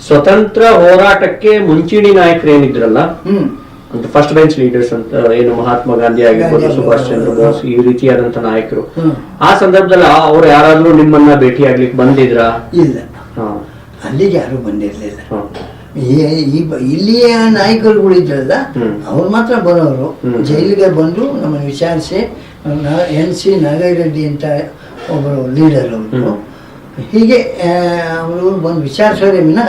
ಸ್ವತಂತ್ರ ಹೋರಾಟಕ್ಕೆ ಮುಂಚೂಣಿ ನಾಯಕರು ಏನಿದ್ರಲ್ಲ, ಅಂತ ಫಸ್ಟ್ ಬೆಂಚ್ ಲೀಡರ್ಸ್ ಅಂತ ಏನು ಮಹಾತ್ಮ ಗಾಂಧಿ ಆಗಿರ್ಬೋದು, ಸುಭಾಷ್ ಚಂದ್ರ ಬೋಸ್, ಈ ರೀತಿಯಾದಂತ ನಾಯಕರು, ಆ ಸಂದರ್ಭದಲ್ಲಿ ಅವ್ರು ಯಾರಾದ್ರೂ ನಿಮ್ಮನ್ನ ಭೇಟಿ ಆಗ್ಲಿಕ್ಕೆ ಬಂದಿದ್ರಾ? ಇಲ್ಲ, ಅಲ್ಲಿಗೆ ಯಾರು ಬಂದಿರ್ಲಿಲ್ಲ. ಇಲ್ಲಿಯ ನಾಯಕರುಗಳು ಇದ್ರಲ್ಲ, ಅವ್ರು ಮಾತ್ರ ಬರೋರು. ಜೈಲಿಗೆ ಬಂದು ನಮ್ಮನ್ನು ವಿಚಾರಿಸಿ, NC ನಾಗೈರೆಡ್ಡಿ ಅಂತ ಒಬ್ಬರು ಲೀಡರ್ ಅವರು, ಹೀಗೆ ಅವರು ಬಂದು ವಿಚಾರಿಸೋದೇ ವಿನ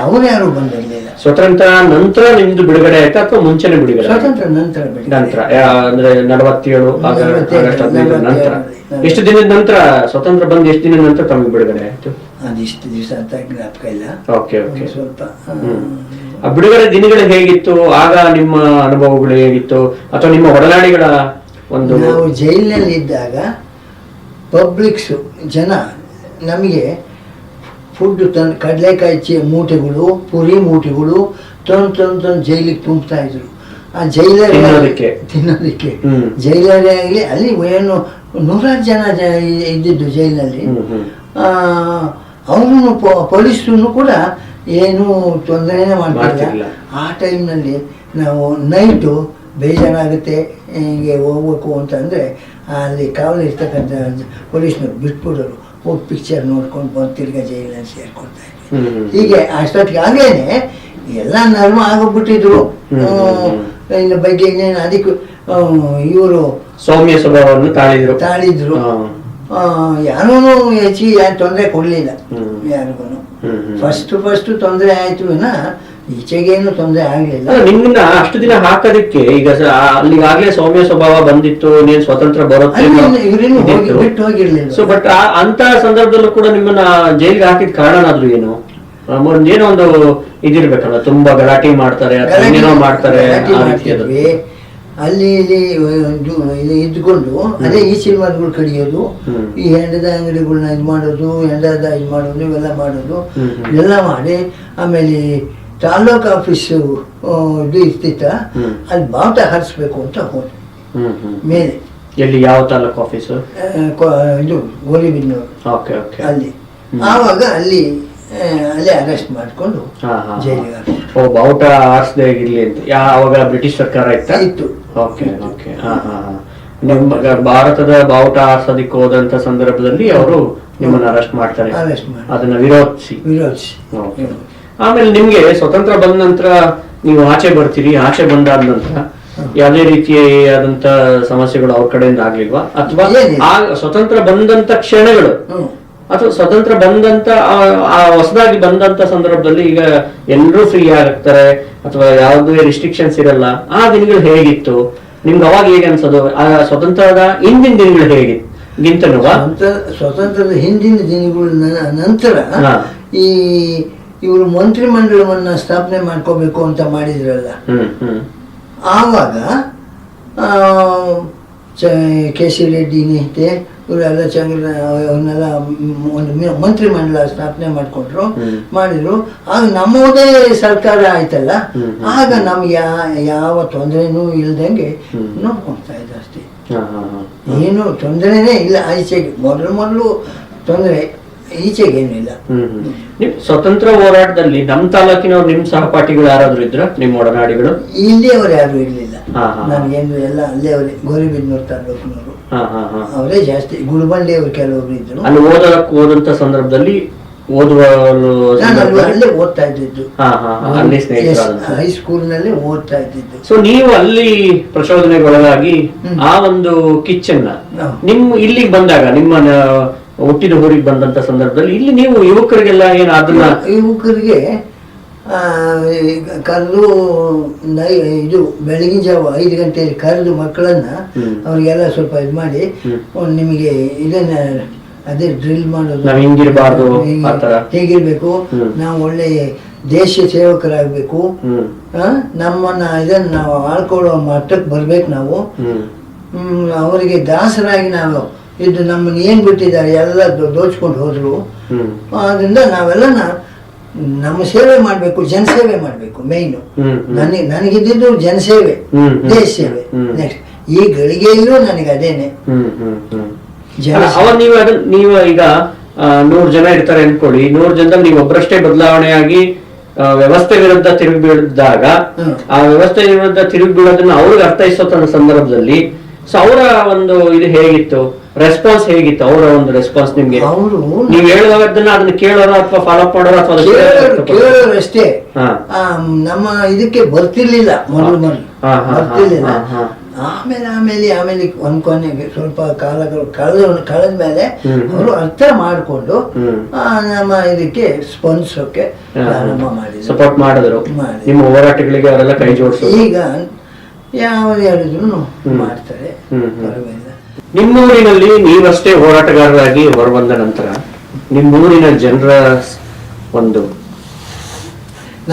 ಅವ್ರು ಯಾರು ಬಂದಿರಲಿಲ್ಲ. ಸ್ವತಂತ್ರ ನಂತರ ನಿಮ್ದು ಬಿಡುಗಡೆ ಆಯ್ತಾ ಅಥವಾ ಮುಂಚೆನೆ ಬಿಡುಗಡೆ? ಸ್ವತಂತ್ರ ನಂತರ. ನಂತರ ಅಂದ್ರೆ 47 ಆಗಸ್ಟ್ 15 ನಂತರ. ಎಷ್ಟು ದಿನದ ನಂತರ ಸ್ವತಂತ್ರ ಬಂದು ಎಷ್ಟು ದಿನದ ನಂತರ ತಮಗೆ ಬಿಡುಗಡೆ ಆಯ್ತು? ಅದಿಷ್ಟು ದಿವಸ ಅಂತ ಜ್ಞಾಪಕ ಇಲ್ಲ. ಸ್ವಲ್ಪ ಆ ಬಿಡುಗಡೆ ದಿನಗಳು ಹೇಗಿತ್ತು? ಆಗ ನಿಮ್ಮ ಅನುಭವಗಳು ಹೇಗಿತ್ತು? ಅಥವಾ ನಿಮ್ಮ ಒಡನಾಡಿಗಳ ಒಂದು? ನಾವು ಜೈಲಿನಲ್ಲಿ ಇದ್ದಾಗ ಪಬ್ಲಿಕ್ಸು ಜನ ನಮಗೆ ಫುಡ್ ಕಡಲೆಕಾಯಿ ಮೂಟೆಗಳು, ಪುರಿ ಮೂಟೆಗಳು ತಂದು ಜೈಲಿಗೆ ತುಂಬ್ತಾ ಇದ್ರು. ಆ ಜೈಲರೇ ತಿನ್ನೋದಕ್ಕೆ ಜೈಲರೇ ಆಗಲಿ, ಅಲ್ಲಿ ಏನು 100 ಜನ ಇದ್ದಿದ್ದು ಜೈಲಿನಲ್ಲಿ. ಅವನು ಪೊಲೀಸರು ಕೂಡ ಏನು ತೊಂದರೆನೇ ಮಾಡ್ತಿಲ್ಲ. ಆ ಟೈಮ್ನಲ್ಲಿ ನಾವು ನೈಟು ಬೇಜಾರಾಗುತ್ತೆ ಹಿಂಗೆ ಹೋಗ್ಬೇಕು ಅಂತಂದರೆ ಅಲ್ಲಿ ಕಾವಲಿರ್ತಕ್ಕಂಥ ಪೊಲೀಸ್ನವ್ರು ಬಿಟ್ಬಿಡೋರು, ಹೋಗಿ ಪಿಕ್ಚರ್ ನೋಡ್ಕೊಂಡು ಬಂದು ತಿರ್ಗಾ ಜೈಲಲ್ಲಿ ಸೇರ್ಕೊಳ್ತಾ ಇದ್ವಿ. ಹೀಗೆ ಅಷ್ಟೊತ್ತಿಗೆ ಆಗೇನೆ ಎಲ್ಲ ನರ್ಮ ಆಗೋಗ್ಬಿಟ್ಟಿದ್ರು. ಇನ್ನು ಬಗ್ಗೆ ಇನ್ನೇನು ಅದಕ್ಕೆ ಇವರು ಸೌಮ್ಯ ಸ್ವಭಾವವನ್ನು ತಾಳಿದ್ರು. ಯಾರೂ ಹೆಚ್ಚಿಗೆ ಯಾರು ತೊಂದರೆ ಕೊಡಲಿಲ್ಲ ಯಾರಿಗೂ. ಫಸ್ಟ್ ತೊಂದರೆ ಆಯ್ತು ವಿನ ಈಚೆಗೇನು ತೊಂದರೆ ಆಗ್ಲಿಲ್ಲ. ನಿಮ್ಮನ್ನ ಅಷ್ಟು ದಿನ ಹಾಕೋದಕ್ಕೆ ಈಗ ಅಲ್ಲಿಗಾಗ್ಲೇ ಸೌಮ್ಯ ಸ್ವಭಾವ ಬಂದಿತ್ತು, ನೀನ್ ಸ್ವತಂತ್ರ ಬರುತ್ತೆ ಬಿಟ್ಟು ಹೋಗಿರ್ಲಿಲ್ಲ. ಸೊ ಬಟ್ ಅಂತ ಸಂದರ್ಭದಲ್ಲೂ ಕೂಡ ನಿಮ್ಮನ್ನ ಜೈಲಿಗೆ ಹಾಕಿದ ಕಾರಣನಾದ್ರು ಏನು? ಏನೋ ಒಂದು ಇದಿರ್ಬೇಕಲ್ಲ, ತುಂಬಾ ಗಲಾಟೆ ಮಾಡ್ತಾರೆ ಅಥವಾ ಮಾಡ್ತಾರೆ. ಅಲ್ಲಿ ಇಲ್ಲಿ ಇದ್ಕೊಂಡು ಅದೇ ಈ ಸಿನಿಮಾಗಳು ಕಡಿಯೋದು, ಈ ಹೆಂಡದ ಅಂಗಡಿಗಳನ್ನ ಇದು ಮಾಡೋದು, ಹೆಂಡದ ಇದು ಮಾಡೋದು, ಇವೆಲ್ಲ ಮಾಡೋದು, ಎಲ್ಲ ಮಾಡಿ ಆಮೇಲೆ ತಾಲೂಕು ಆಫೀಸು ಇದು ಇರ್ತಿತ್ತ, ಅಲ್ಲಿ ಬಾವುಟ ಹಾರಿಸ್ಬೇಕು ಅಂತ ಹೋದ ಮೇಲೆ. ಎಲ್ಲಿ, ಯಾವ ತಾಲೂಕು ಆಫೀಸು? ಇದು ಗೋಲಿಬಿನ್ನೂರು. Okay okay. ಅಲ್ಲಿ ಆವಾಗ ಅಲ್ಲೇ ಅರೆಸ್ಟ್ ಮಾಡಿಕೊಂಡು ಜೈಲಿಗೆ ಹಾಕಿದ್ರು. ಓ, ಬಾವುಟ ಆರಿಸದೇ ಇರ್ಲಿ ಅಂತ ಯಾವಾಗ ಬ್ರಿಟಿಷ್ ಸರ್ಕಾರ ಇತ್ತು. Okay okay. ನಿಮ್ಮ ಭಾರತದ ಬಾವುಟ ಆರಿಸೋದಿಕ್ಕೆ ಹೋದಂತ ಸಂದರ್ಭದಲ್ಲಿ ಅವರು ನಿಮ್ಮನ್ನ ಅರೆಸ್ಟ್ ಮಾಡ್ತಾರೆ, ಅದನ್ನ ವಿರೋಧಿಸಿ. ಆಮೇಲೆ ನಿಮ್ಗೆ ಸ್ವತಂತ್ರ ಬಂದ ನಂತರ ನೀವು ಆಚೆ ಬರ್ತೀರಿ. ಆಚೆ ಬಂದಾದ ನಂತರ ಯಾವುದೇ ರೀತಿಯಾದಂತ ಸಮಸ್ಯೆಗಳು ಅವ್ರ ಕಡೆಯಿಂದ ಆಗ್ಲಿಲ್ವಾ? ಅಥವಾ ಸ್ವತಂತ್ರ ಬಂದಂತ ಕ್ಷಣಗಳು ಅಥವಾ ಸ್ವತಂತ್ರ ಬಂದಂತ ಹೊಸದಾಗಿ ಬಂದಂತ ಸಂದರ್ಭದಲ್ಲಿ ಈಗ ಎಲ್ಲರೂ ಫ್ರೀ ಆಗ್ತಾರೆ ಅಥವಾ ಯಾವುದೇ ರಿಸ್ಟ್ರಿಕ್ಷನ್ಸ್ ಇರಲ್ಲ, ಆ ದಿನಗಳು ಹೇಗಿತ್ತು ನಿಮ್ಗೆ? ಅವಾಗ ಹೇಗೆ ಅನ್ಸೋದು? ಆ ಸ್ವತಂತ್ರದ ಹಿಂದಿನ ದಿನಗಳು ಹೇಗಿತ್ತು ಗಿಂತನವಾ? ಸ್ವತಂತ್ರದ ಹಿಂದಿನ ದಿನಗಳ ನಂತರ ಈ ಇವರು ಮಂತ್ರಿಮಂಡಲವನ್ನ ಸ್ಥಾಪನೆ ಮಾಡ್ಕೋಬೇಕು ಅಂತ ಮಾಡಿದ್ರಲ್ಲ, ಆವಾಗ ಕೆ ಸಿ ರೆಡ್ಡಿ ನೇತೆ ಇವರೆಲ್ಲ ಅವನ್ನೆಲ್ಲ ಒಂದು ಮಂತ್ರಿಮಂಡಲ ಸ್ಥಾಪನೆ ಮಾಡಿದ್ರು. ಆಗ ನಮ್ಮದೇ ಸರ್ಕಾರ ಆಯ್ತಲ್ಲ, ಆಗ ನಮ್ಗೆ ಯಾವ ತೊಂದರೆನೂ ಇಲ್ದಂಗೆ ನೋಡ್ಕೊಳ್ತಾ ಇದ್ದ ಅಷ್ಟೇ. ಏನು ತೊಂದರೆನೇ ಇಲ್ಲ ಆಚೆಗೆ. ಮೊದಲು ತೊಂದರೆ, ಈಚೆಗೇನು ಇಲ್ಲ. ಸ್ವತಂತ್ರ ಹೋರಾಟದಲ್ಲಿ ನಮ್ಮ ತಾಲೂಕಿನವ್ರು ನಿಮ್ ಸಹಪಾಠಿಗಳು ಯಾರಾದ್ರೂ ಇದ್ರ, ನಿಮ್ಮ ಒಡನಾಡಿಗಳು? ಇಲ್ಲಿಯವರು ಯಾರು ಇರ್ಲಿಲ್ಲ. ನನಗೇನು ಎಲ್ಲ ಅಲ್ಲೇವರೇ, ಗೋರಿಬಿದನೂರು ತಾಲೂಕಿನವರು ಅವರೇ ಜಾಸ್ತಿ. ಗುಲ್ಬಂಡಿ ಅವರು ಕೆಲವರು ಇದ್ರು. ಅಲ್ಲಿ ಓದಂತ ಸಂದರ್ಭದಲ್ಲಿ ಅಲ್ಲೇ ಓದ್ತಾ ಇದ್ದಿದ್ದು, ಹೈಸ್ಕೂಲ್ ನಲ್ಲಿ ಓದ್ತಾ ಇದ್ದಿದ್ದು. ಸೊ ನೀವು ಅಲ್ಲಿ ಪ್ರಚೋದನೆಗೊಳಗಾಗಿ ಆ ಒಂದು ಕಿಚ್ಚನ್ನ ಇಲ್ಲಿಗೆ ಬಂದಾಗ, ನಿಮ್ಮ ಹುಟ್ಟಿದ ಊರಿಗೆ ಬಂದಂತ ಸಂದರ್ಭದಲ್ಲಿ ಇಲ್ಲಿ ನೀವು ಯುವಕರಿಗೆಲ್ಲ ಏನು ಅದನ್ನ ಯುವಕರಿಗೆ ಕರೆದು ಇದು ಬೆಳಗಿನ ಜಾವ 5 ಗಂಟೆಯಲ್ಲಿ ಕರೆದು ಮಕ್ಕಳನ್ನ ಅವ್ರಿಗೆಲ್ಲ ಸ್ವಲ್ಪ ಇದು ಮಾಡಿ, ನಿಮಗೆ ಇದನ್ನ ಅದೇ ಡ್ರಿಲ್ ಮಾಡೋದು, ಹಿಂಗಿರ್ಬಾರ್ದು, ಹೇಗಿರ್ಬೇಕು, ನಾವು ಒಳ್ಳೆ ದೇಶ ಸೇವಕರಾಗಬೇಕು, ಇದನ್ನ ನಾವು ಆಳ್ಕೊಳ್ಳೋ ಮಟ್ಟಕ್ಕೆ ಬರ್ಬೇಕು ನಾವು. ಅವರಿಗೆ ದಾಸರಾಗಿ ನಾವು ಇದು ನಮ್ಮನ್ನ ಏನ್ ಬಿಟ್ಟಿದ್ದಾರೆ ಎಲ್ಲ ದೋಚ್ಕೊಂಡು ಹೋದ್ರು. ಆದ್ರಿಂದ ನಾವೆಲ್ಲ ನಮ್ಮ ಸೇವೆ ಮಾಡ್ಬೇಕು, ಜನಸೇವೆ ಮಾಡ್ಬೇಕು. ಮೇಯ್ನು ನನಗಿದ್ದು ಜನಸೇವೆ, ದೇಶ ಸೇವೆ. ನೆಕ್ಸ್ಟ್ ಈ ಗಳಿಗೆಯಲ್ಲೂ ನನಗೆ ಅದೇನೆ. ನೀವು ಈಗ 100 ಜನ ಇರ್ತಾರೆ ಅನ್ಕೊಳ್ಳಿ, 100 ಜನದಲ್ಲಿ ನೀವು ಒಬ್ಬರಷ್ಟೇ ಬದಲಾವಣೆಯಾಗಿ ವ್ಯವಸ್ಥೆ ವಿರುದ್ಧ ತಿರುಗಿ ಬೀಳಿದಾಗ, ಆ ವ್ಯವಸ್ಥೆ ವಿರುದ್ಧ ತಿರುಗಿ ಬೀಳೋದನ್ನ ಅವ್ರಿಗೆ ಅರ್ಥೈಸೋ ಸಂದರ್ಭದಲ್ಲಿ ಸೊ ಅವರ ಒಂದು ಇದು ಹೇಗಿತ್ತು, ರೆಸ್ಪಾನ್ಸ್ ಹೇಗಿತ್ತು? ಅವರ ಒಂದು ರೆಸ್ಪಾನ್ಸ್ ನಿಮ್ಗೆ, ನೀವು ಹೇಳುವಾಗದನ್ನ ಅದನ್ನ ಕೇಳೋರು ಅಥವಾ ಫಾಲೋ ಮಾಡೋರು ಅಥವಾ ಕೇಳೋರು ಅಷ್ಟೇ. ನಮ್ಮ ಇದಕ್ಕೆ ಬರ್ತಿರ್ಲಿಲ್ಲ, ಮೊದಲು ಬರ್ತಿರ್ಲಿಲ್ಲ. ಆಮೇಲೆ ಒಂದ್ ಕೊನೆಗೆ ಸ್ವಲ್ಪ ಕಾಲಗಳು ಕಳೆದ ಮೇಲೆ ಅವರು ಅರ್ಥ ಮಾಡಿಕೊಂಡು ನಮ್ಮ ಇದಕ್ಕೆ ಸ್ಪಂದಿಸೋಕೆ ಪ್ರಾರಂಭ ಮಾಡಿದ್ರು, ಸಪೋರ್ಟ್ ಮಾಡಿದ್ರು. ನಿಮ್ಮ ಹೋರಾಟಗಳಿಗೆ ಅವರೆಲ್ಲ ಕೈ ಜೋಡಿಸಿ ಈಗ ಯಾವ್ದು ಹೇಳಿದ್ರು ಮಾಡ್ತಾರೆ, ಪರವಾಗಿಲ್ಲ. ನಿಮ್ಮೂರಿನಲ್ಲಿ ನೀವಷ್ಟೇ ಹೋರಾಟಗಾರರಾಗಿ ಹೊರಬಂದ ನಂತರ ನಿಮ್ಮೂರಿನ ಜನರ ಒಂದು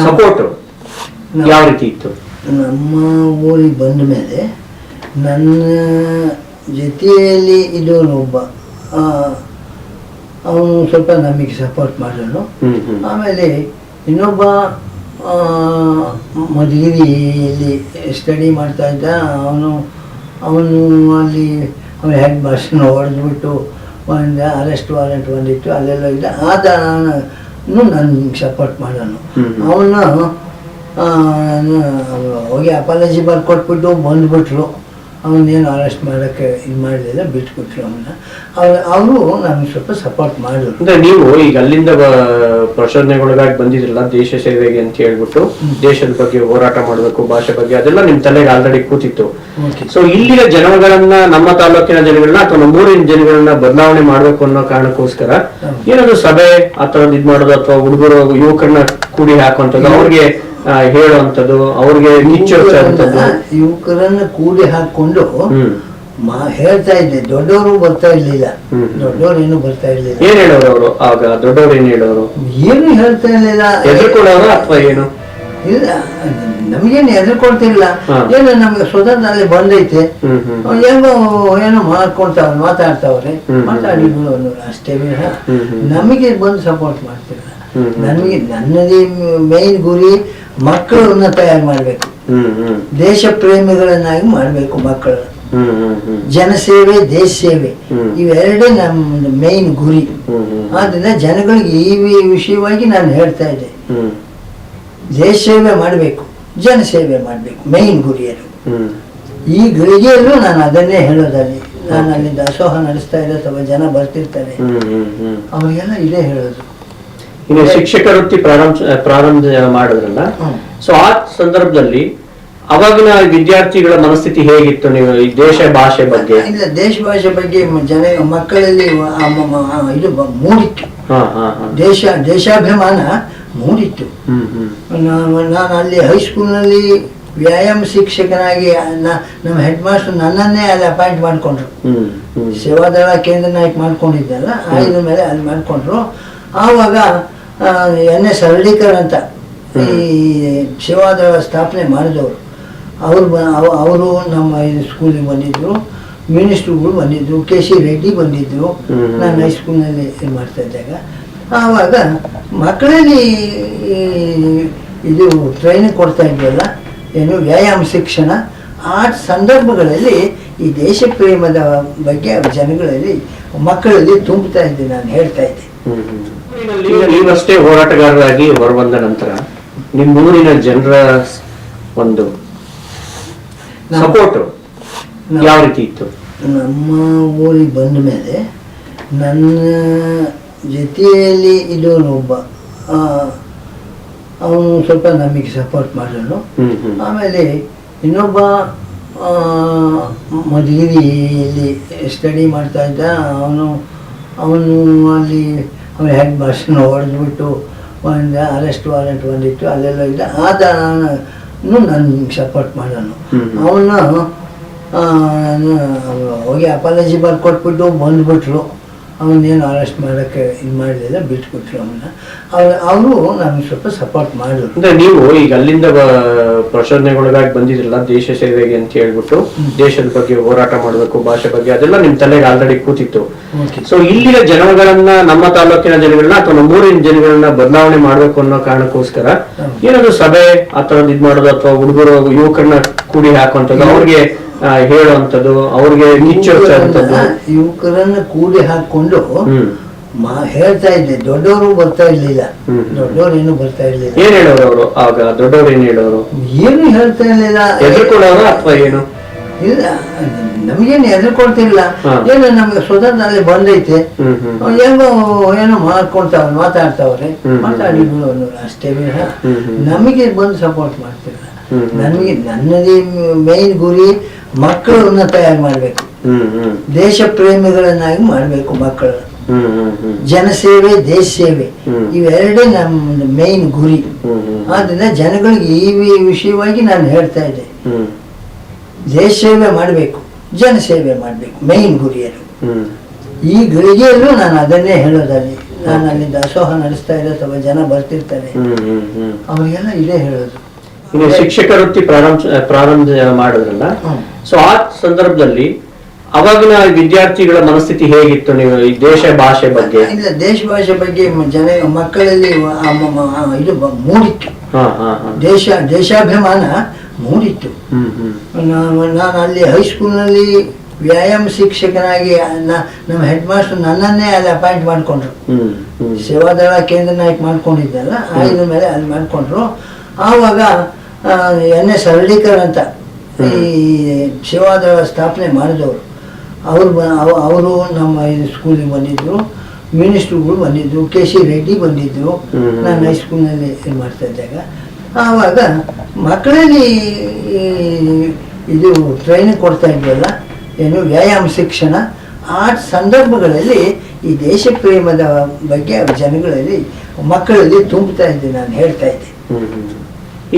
ಸಪೋರ್ಟ್ ಯಾವ ರೀತಿ ಇತ್ತು? ನಮ್ಮ ಊರಿಗೆ ಬಂದ ಮೇಲೆ ನನ್ನ ಜೊತೆಯಲ್ಲಿ ಇದ್ದವನು ಒಬ್ಬ, ಅವನು ಸ್ವಲ್ಪ ನಮಗೆ ಸಪೋರ್ಟ್ ಮಾಡೋನು. ಆಮೇಲೆ ಇನ್ನೊಬ್ಬ ಮಧುಗಿರಿಯಲ್ಲಿ ಸ್ಟಡಿ ಮಾಡ್ತಾ ಇದ್ದ, ಅವನು ಅಲ್ಲಿ ಅವನ ಹೆಡ್ ಮಾಸ್ಟರ್ನ ಹೊಡೆದ್ಬಿಟ್ಟು ಒಂದು ಅರೆಸ್ಟ್ ವಾರೆಂಟ್ ಬಂದಿತ್ತು, ಅಲ್ಲೆಲ್ಲ ಇದ್ದ. ನನಗೆ ಸಪೋರ್ಟ್ ಮಾಡೋನು. ಅವನ್ನ ಹೋಗಿ ಅಪಾಲಜಿ ಬರ್ಕೊಟ್ಬಿಟ್ಟು ಬಂದ್ಬಿಟ್ರು. ಅವನೇನು ಅರೆಸ್ಟ್ ಮಾಡೋಕ್ಕೆ ಇದು ಮಾಡಲಿಲ್ಲ, ಬಿಟ್ಬಿಟ್ರು ಅವನ್ನ. ಅವರು ನನಗೆ ಸ್ವಲ್ಪ ಸಪೋರ್ಟ್ ಮಾಡಿದ್ರು. ಅಂದ್ರೆ ನೀವು ಈಗ ಅಲ್ಲಿಂದ ಪ್ರಚೋದನೆಗೊಳಗಾಗಿ ಬಂದಿದ್ರಲ್ಲ ದೇಶ ಸೇವೆಗೆ ಅಂತ ಹೇಳ್ಬಿಟ್ಟು, ದೇಶದ ಬಗ್ಗೆ ಹೋರಾಟ ಮಾಡಬೇಕು, ಭಾಷೆ ಬಗ್ಗೆ, ಅದೆಲ್ಲ ನಿಮ್ ತಲೆಗೆ ಆಲ್ರೆಡಿ ಕೂತಿತ್ತು. ಸೊ ಇಲ್ಲಿನ ಜನಗಳನ್ನ, ನಮ್ಮ ತಾಲೂಕಿನ ಜನಗಳನ್ನ ಅಥವಾ ನಮ್ಮೂರಿನ ಜನಗಳನ್ನ ಬದಲಾವಣೆ ಮಾಡ್ಬೇಕು ಅನ್ನೋ ಕಾರಣಕ್ಕೋಸ್ಕರ ಏನಾದ್ರು ಸಭೆ ಆ ತರದ್ ಇದ್ ಮಾಡೋದು ಅಥವಾ ಹುಡುಗರು ಯುವಕರನ್ನ ಕೂಡಿ ಹಾಕುವಂಥದ್ದು, ಅವ್ರಿಗೆ ಹೇಳುವಂಥದ್ದು, ಅವ್ರಿಗೆ ನಿಚ್ಚೋಚ್ಚುವಂಥದ್ದು, ಯುವಕರನ್ನ ಕೂಡಿ ಹಾಕೊಂಡು ಹೇಳ್ತಾ ಇದ್ದೆ. ದೊಡ್ಡವರು ಬರ್ತಾ ಇರ್ಲಿಲ್ಲ, ದೊಡ್ಡವ್ರು ಏನು ಬರ್ತಾ ಇರ್ಲಿಲ್ಲ. ಏನ್ ಹೇಳೋರು ಅವರು? ಆಗ ದೊಡ್ಡವ್ರು ಏನ್ ಹೇಳೋರು? ಏನು ಹೇಳ್ತಾ ಇರ್ಲಿಲ್ಲ. ಎದುರ್ಕೊಳ್ಳೋರು ಅಥವಾ ಏನು? ಇಲ್ಲ, ನಮ್ಗೇನು ಎದುರ್ಕೊಳ್ತಿರ್ಲಿಲ್ಲ. ಏನು ನಮ್ಗೆ ಸ್ವತಂತ್ರ ಅಲ್ಲಿ ಬಂದೈತೆ, ಏನೋ ಮಾತಾಡ್ತಾವ್ರೆ, ಮಾತಾಡಿದ್ರು ಅಷ್ಟೇ. ನಮಗೆ ಬಂದು ಸಪೋರ್ಟ್ ಮಾಡ್ತಿಲ್ಲ. ನನ್ನದೇ ಮೇನ್ ಗುರಿ ಮಕ್ಕಳನ್ನ ತಯಾರು ಮಾಡಬೇಕು, ದೇಶ ಪ್ರೇಮಿಗಳನ್ನಾಗಿ ಮಾಡಬೇಕು ಮಕ್ಕಳನ್ನ. ಜನಸೇವೆ, ದೇಶ ಸೇವೆ ಇವೆರಡೇ ನಮ್ಮ ಮೇನ್ ಗುರಿ. ಆದ್ರಿಂದ ಜನಗಳಿಗೆ ಈ ವಿಷಯವಾಗಿ ನಾನು ಹೇಳ್ತಾ ಇದ್ದೆ, ದೇಶ ಸೇವೆ ಮಾಡಬೇಕು, ಜನಸೇವೆ ಮಾಡಬೇಕು, ಮೇನ್ ಗುರಿ ಅದು. ಈ ಗಳಿಗೆಯಲ್ಲೂ ನಾನು ಅದನ್ನೇ ಹೇಳೋದಲ್ಲಿ. ನಾನು ಅಲ್ಲಿ ದಾಸೋಹ ನಡೆಸ್ತಾ ಇದ್ದೆ ಅಥವಾ ಜನ ಬರ್ತಿರ್ತಾರೆ, ಅವರಿಗೆಲ್ಲ ಇದೇ ಹೇಳೋದು. ಇನ್ನು ಶಿಕ್ಷಕ ವೃತ್ತಿ ಪ್ರಾರಂಭ ಮಾಡಿದ್ರಲ್ಲ, ಸೊ ಆ ಸಂದರ್ಭದಲ್ಲಿ ಅವಾಗಿನ ವಿದ್ಯಾರ್ಥಿಗಳ ಮನಸ್ಥಿತಿ ಹೇಗಿತ್ತು? ನೀವು ಈ ದೇಶ ಭಾಷೆ ಬಗ್ಗೆ? ಇಲ್ಲ, ದೇಶ ಭಾಷೆ ಬಗ್ಗೆ ಮಕ್ಕಳಲ್ಲಿ ಇದು ಮೂಡಿತ್ತು, ದೇಶಾಭಿಮಾನ ಮೂಡಿತ್ತು. ನಾನು ಅಲ್ಲಿ ಹೈಸ್ಕೂಲ್ನಲ್ಲಿ ವ್ಯಾಯಾಮ ಶಿಕ್ಷಕನಾಗಿ ನಮ್ಮ ಹೆಡ್ ಮಾಸ್ಟರ್ ನನ್ನನ್ನೇ ಅಲ್ಲಿ ಅಪಾಯಿಂಟ್ ಮಾಡ್ಕೊಂಡ್ರು. ಸೇವಾದಳ ಕೇಂದ್ರ ನಾಯಕ್ ಮಾಡ್ಕೊಂಡಿದ್ದಲ್ಲ, ಆಯ್ದ ಮೇಲೆ ಅಲ್ಲಿ ಮಾಡ್ಕೊಂಡ್ರು. ಆವಾಗ NS ಹರ್ಡೀಕರ್ ಅಂತ ಈ ಸೇವಾದಳ ಸ್ಥಾಪನೆ ಮಾಡಿದವರು, ಅವರು ನಮ್ಮ ಸ್ಕೂಲಿಗೆ ಬಂದಿದ್ರು, ಮಿನಿಸ್ಟ್ರುಗಳು ಬಂದಿದ್ರು, KC ರೆಡ್ಡಿ ಬಂದಿದ್ರು. ನಾನು ಹೈಸ್ಕೂಲ್ನಲ್ಲಿ ಇದು ಮಾಡ್ತಾ ಇದ್ದಾಗ ಆವಾಗ ಮಕ್ಕಳಲ್ಲಿ ಇದು ಟ್ರೈನಿಂಗ್ ಕೊಡ್ತಾ ಇದ್ವಲ್ಲ, ಏನು ವ್ಯಾಯಾಮ ಶಿಕ್ಷಣ. ಆ ಸಂದರ್ಭಗಳಲ್ಲಿ ಈ ದೇಶ ಪ್ರೇಮದ ಬಗ್ಗೆ ಜನಗಳಲ್ಲಿ ಮಕ್ಕಳಲ್ಲಿ ತುಂಬುತ್ತಾ ಇದ್ದೆ, ನಾನು ಹೇಳ್ತಾ ಇದ್ದೆ. ನೀವಷ್ಟೇ ಹೋರಾಟಗಾರರಾಗಿ ಹೊರಬಂದ ನಂತರ ನಿಮ್ಮೂರಿನ ಜನರ ಒಂದು ಸಪೋರ್ಟ್ ಯಾವ ರೀತಿ ಇತ್ತು? ನಮ್ಮ ಊರಿಗೆ ಬಂದ ಮೇಲೆ ನನ್ನ ಜೊತೆಯಲ್ಲಿ ಇದ್ದವನು ಒಬ್ಬ, ಅವನು ಸ್ವಲ್ಪ ನಮಗೆ ಸಪೋರ್ಟ್ ಮಾಡೋನು. ಆಮೇಲೆ ಇನ್ನೊಬ್ಬ ಮಧುಗಿರಿಯಲ್ಲಿ ಸ್ಟಡಿ ಮಾಡ್ತಾ ಇದ್ದ, ಅವನು ಅಲ್ಲಿ ಅವನ ಹೆಡ್ ಮಾಸ್ಟರ್ನ ಹೊಡೆದ್ಬಿಟ್ಟು ಒಂದು ಅರೆಸ್ಟ್ ವಾರೆಂಟ್ ಬಂದಿತ್ತು, ಅಲ್ಲೆಲ್ಲ ಇದ್ದ. ನನಗೆ ಸಪೋರ್ಟ್ ಮಾಡೋನು. ಅವನ್ನ ಹೋಗಿ ಅಪಾಲಜಿ ಬರ್ಕೊಟ್ಬಿಟ್ಟು ಬಂದ್ಬಿಟ್ರು. ಅವನ್ನೇನು ಅರೆಸ್ಟ್ ಮಾಡೋಕ್ಕೆ ಇದು ಮಾಡಲಿಲ್ಲ, ಬಿಟ್ಬಿಟ್ರು ಅವನ್ನ. ಅವರು ನಮ್ಗೆ ಸ್ವಲ್ಪ ಸಪೋರ್ಟ್ ಮಾಡಿದ್ರು. ಅಂದ್ರೆ ನೀವು ಈಗ ಅಲ್ಲಿಂದ ಪ್ರಚೋದನೆಗೊಳಗಾಗಿ ಬಂದಿದ್ರಲ್ಲ ದೇಶ ಸೇವೆಗೆ ಅಂತ ಹೇಳ್ಬಿಟ್ಟು, ದೇಶದ ಬಗ್ಗೆ ಹೋರಾಟ ಮಾಡಬೇಕು, ಭಾಷೆ ಬಗ್ಗೆ, ಅದೆಲ್ಲ ನಿಮ್ ತಲೆಗೆ ಆಲ್ರೆಡಿ ಕೂತಿತ್ತು. ಸೊ ಇಲ್ಲಿನ ಜನಗಳನ್ನ, ನಮ್ಮ ತಾಲೂಕಿನ ಜನಗಳನ್ನ ಅಥವಾ ನಮ್ಮೂರಿನ ಜನಗಳನ್ನ ಬದಲಾವಣೆ ಮಾಡ್ಬೇಕು ಅನ್ನೋ ಕಾರಣಕ್ಕೋಸ್ಕರ ಏನಾದ್ರು ಸಭೆ ಆ ತರದ್ ಇದ್ ಮಾಡೋದು, ಅಥವಾ ಹುಡುಗರು ಯುವಕರನ್ನ ಕೂಡಿ ಹಾಕುವಂಥದ್ದು, ಅವ್ರಿಗೆ ಹೇಳುವಂಥದ್ದು, ಅವ್ರಿಗೆ ಯುವಕರನ್ನ ಕೂಡಿ ಹಾಕೊಂಡು ಹೇಳ್ತಾ ಇದ್ದೆ. ದೊಡ್ಡವರು ಬರ್ತಾ ಇರ್ಲಿಲ್ಲ, ದೊಡ್ಡವ್ರು ಏನು ಬರ್ತಾ ಇರ್ಲಿಲ್ಲ. ಏನ್ ಹೇಳೋರು ಅವರು ಆಗ? ದೊಡ್ಡವ್ರು ಏನ್ ಹೇಳೋರು? ಏನು ಹೇಳ್ತಾ ಇರ್ಲಿಲ್ಲ. ಎದುರ್ಕೊಳ್ಳೋರು ಅಥವಾ ಏನು? ಇಲ್ಲ, ನಮ್ಗೇನು ಎದುರ್ಕೊಳ್ತಿರ್ಲಿಲ್ಲ. ಏನು ನಮ್ಗೆ ಸ್ವತಂತ್ರ ಬಂದೈತೆ, ಹೆಂಗೋ ಏನೋ ಮಾತಾಡ್ತಾವ್ರೆ, ಮಾತಾಡಿ ಅಷ್ಟೇ ವಿನ ನಮಗೆ ಬಂದು ಸಪೋರ್ಟ್ ಮಾಡ್ತಿಲ್ಲ. ನನ್ಗೆ ನನ್ನದೇ ಮೇನ್ ಗುರಿ ಮಕ್ಕಳನ್ನ ತಯಾರು ಮಾಡ್ಬೇಕು, ದೇಶ ಪ್ರೇಮಿಗಳನ್ನಾಗಿ ಮಾಡ್ಬೇಕು ಮಕ್ಕಳನ್ನ. ಜನಸೇವೆ, ದೇಶ ಸೇವೆ ಇವೆರಡೇ ನಮ್ಮ ಮೇನ್ ಗುರಿ. ಆದ್ರಿಂದ ಜನಗಳಿಗೆ ಈ ವಿಷಯವಾಗಿ ನಾನು ಹೇಳ್ತಾ ಇದ್ದೆ, ದೇಶ ಸೇವೆ ಮಾಡಬೇಕು, ಜನಸೇವೆ ಮಾಡಬೇಕು, ಮೇನ್ ಗುರಿ ಅದು. ಈ ಗಳಿಗೆಯಲ್ಲೂ ನಾನು ಅದನ್ನೇ ಹೇಳೋದಲ್ಲಿ. ನಾನು ಅಲ್ಲಿ ದಾಸೋಹ ನಡೆಸ್ತಾ ಇದ್ದೆ ಅಥವಾ ಜನ ಬರ್ತಿರ್ತಾರೆ, ಅವರಿಗೆಲ್ಲ ಇದೇ ಹೇಳೋದು. ಇನ್ನು ಶಿಕ್ಷಕ ವೃತ್ತಿ ಪ್ರಾರಂಭ ಮಾಡಿದ್ರಲ್ಲ, ಸೊ ಆ ಸಂದರ್ಭದಲ್ಲಿ ಅವಾಗಿನ ವಿದ್ಯಾರ್ಥಿಗಳ ಮನಸ್ಥಿತಿ ಹೇಗಿತ್ತು? ನೀವು ಈ ದೇಶ ಭಾಷೆ ಬಗ್ಗೆ? ಇಲ್ಲ, ದೇಶ ಭಾಷೆ ಬಗ್ಗೆ ಮಕ್ಕಳಲ್ಲಿ ಇದು ಮೂಡಿತ್ತು, ದೇಶಾಭಿಮಾನ ಮೂಡಿತ್ತು. ನಾನು ಅಲ್ಲಿ ಹೈಸ್ಕೂಲ್ನಲ್ಲಿ ವ್ಯಾಯಾಮ ಶಿಕ್ಷಕನಾಗಿ ನಮ್ಮ ಹೆಡ್ ಮಾಸ್ಟರ್ ನನ್ನನ್ನೇ ಅಲ್ಲಿ ಅಪಾಯಿಂಟ್ ಮಾಡ್ಕೊಂಡ್ರು. ಸೇವಾದಳ ಕೇಂದ್ರ ನಾಯಕ್ ಮಾಡ್ಕೊಂಡಿದ್ದಲ್ಲ, ಆಯ್ದ ಮೇಲೆ ಅಲ್ಲಿ ಮಾಡ್ಕೊಂಡ್ರು. ಆವಾಗ NS ಹರ್ಡೀಕರ್ ಅಂತ ಈ ಸೇವಾದಳ ಸ್ಥಾಪನೆ ಮಾಡಿದವರು, ಅವರು ನಮ್ಮ ಸ್ಕೂಲಿಗೆ ಬಂದಿದ್ರು, ಮಿನಿಸ್ಟ್ರುಗಳು ಬಂದಿದ್ರು, KC ರೆಡ್ಡಿ ಬಂದಿದ್ರು. ನಾನು ಹೈಸ್ಕೂಲ್ನಲ್ಲಿ ಇದು ಮಾಡ್ತಾ ಇದ್ದಾಗ ಆವಾಗ ಮಕ್ಕಳಲ್ಲಿ ಇದು ಟ್ರೈನಿಂಗ್ ಕೊಡ್ತಾ ಇದ್ವಲ್ಲ, ಏನು ವ್ಯಾಯಾಮ ಶಿಕ್ಷಣ. ಆ ಸಂದರ್ಭಗಳಲ್ಲಿ ಈ ದೇಶ ಪ್ರೇಮದ ಬಗ್ಗೆ ಜನಗಳಲ್ಲಿ ಮಕ್ಕಳಲ್ಲಿ ತುಂಬುತ್ತಾ ಇದ್ದೆ, ನಾನು ಹೇಳ್ತಾ ಇದ್ದೆ.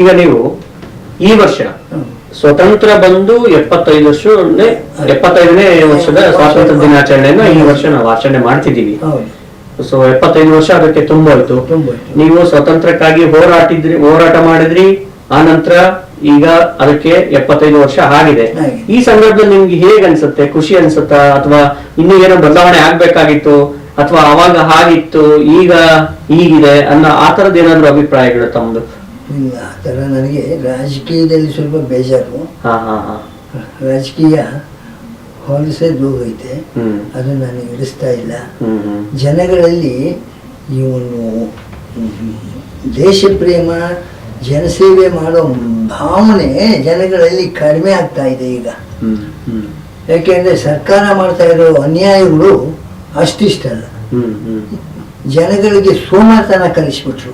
ಈಗ ನೀವು ಈ ವರ್ಷ ಸ್ವತಂತ್ರ ಬಂದು 75ನೇ ವರ್ಷದ ಸ್ವಾತಂತ್ರ್ಯ ದಿನಾಚರಣೆಯನ್ನ ಈ ವರ್ಷ ನಾವು ಆಚರಣೆ ಮಾಡ್ತಿದ್ದೀವಿ. ಸೊ 75 ವರ್ಷ ಅದಕ್ಕೆ ತುಂಬೋಯ್ತು. ನೀವು ಸ್ವತಂತ್ರಕ್ಕಾಗಿ ಹೋರಾಟ ಮಾಡಿದ್ರಿ, ಆ ನಂತರ ಈಗ ಅದಕ್ಕೆ 75 ವರ್ಷ ಆಗಿದೆ. ಈ ಸಂದರ್ಭದಲ್ಲಿ ನಿಮ್ಗೆ ಹೇಗ್ ಅನ್ಸುತ್ತೆ? ಖುಷಿ ಅನ್ಸುತ್ತಾ, ಅಥವಾ ಇನ್ನೂ ಏನೋ ಬದಲಾವಣೆ ಆಗ್ಬೇಕಾಗಿತ್ತು, ಅಥವಾ ಅವಾಗ ಹಾಗಿತ್ತು ಈಗ ಹೀಗಿದೆ ಅನ್ನೋ ಆ ತರದ್ ಏನಾದ್ರು ಅಭಿಪ್ರಾಯಗಳು ತಮ್ಮದು? ಇಲ್ಲ ಆ ಥರ ನನಗೆ ರಾಜಕೀಯದಲ್ಲಿ ಸ್ವಲ್ಪ ಬೇಜಾರು. ಹಾ ಹಾ ಹಾ. ರಾಜಕೀಯ ಹೊಲಸೋದೋಗೈತೆ, ಅದು ನನಗೆ ಇಡಿಸ್ತಾ ಇಲ್ಲ. ಜನಗಳಲ್ಲಿ ಇವನು ದೇಶ ಪ್ರೇಮ ಜನಸೇವೆ ಮಾಡೋ ಭಾವನೆ ಜನಗಳಲ್ಲಿ ಕಡಿಮೆ ಆಗ್ತಾ ಇದೆ ಈಗ. ಯಾಕೆಂದ್ರೆ ಸರ್ಕಾರ ಮಾಡ್ತಾ ಇರೋ ಅನ್ಯಾಯಗಳು ಅಷ್ಟಿಷ್ಟಲ್ಲ, ಜನಗಳಿಗೆ ಸೋಮಾತನ ಕಲಿಸ್ಬಿಟ್ರು.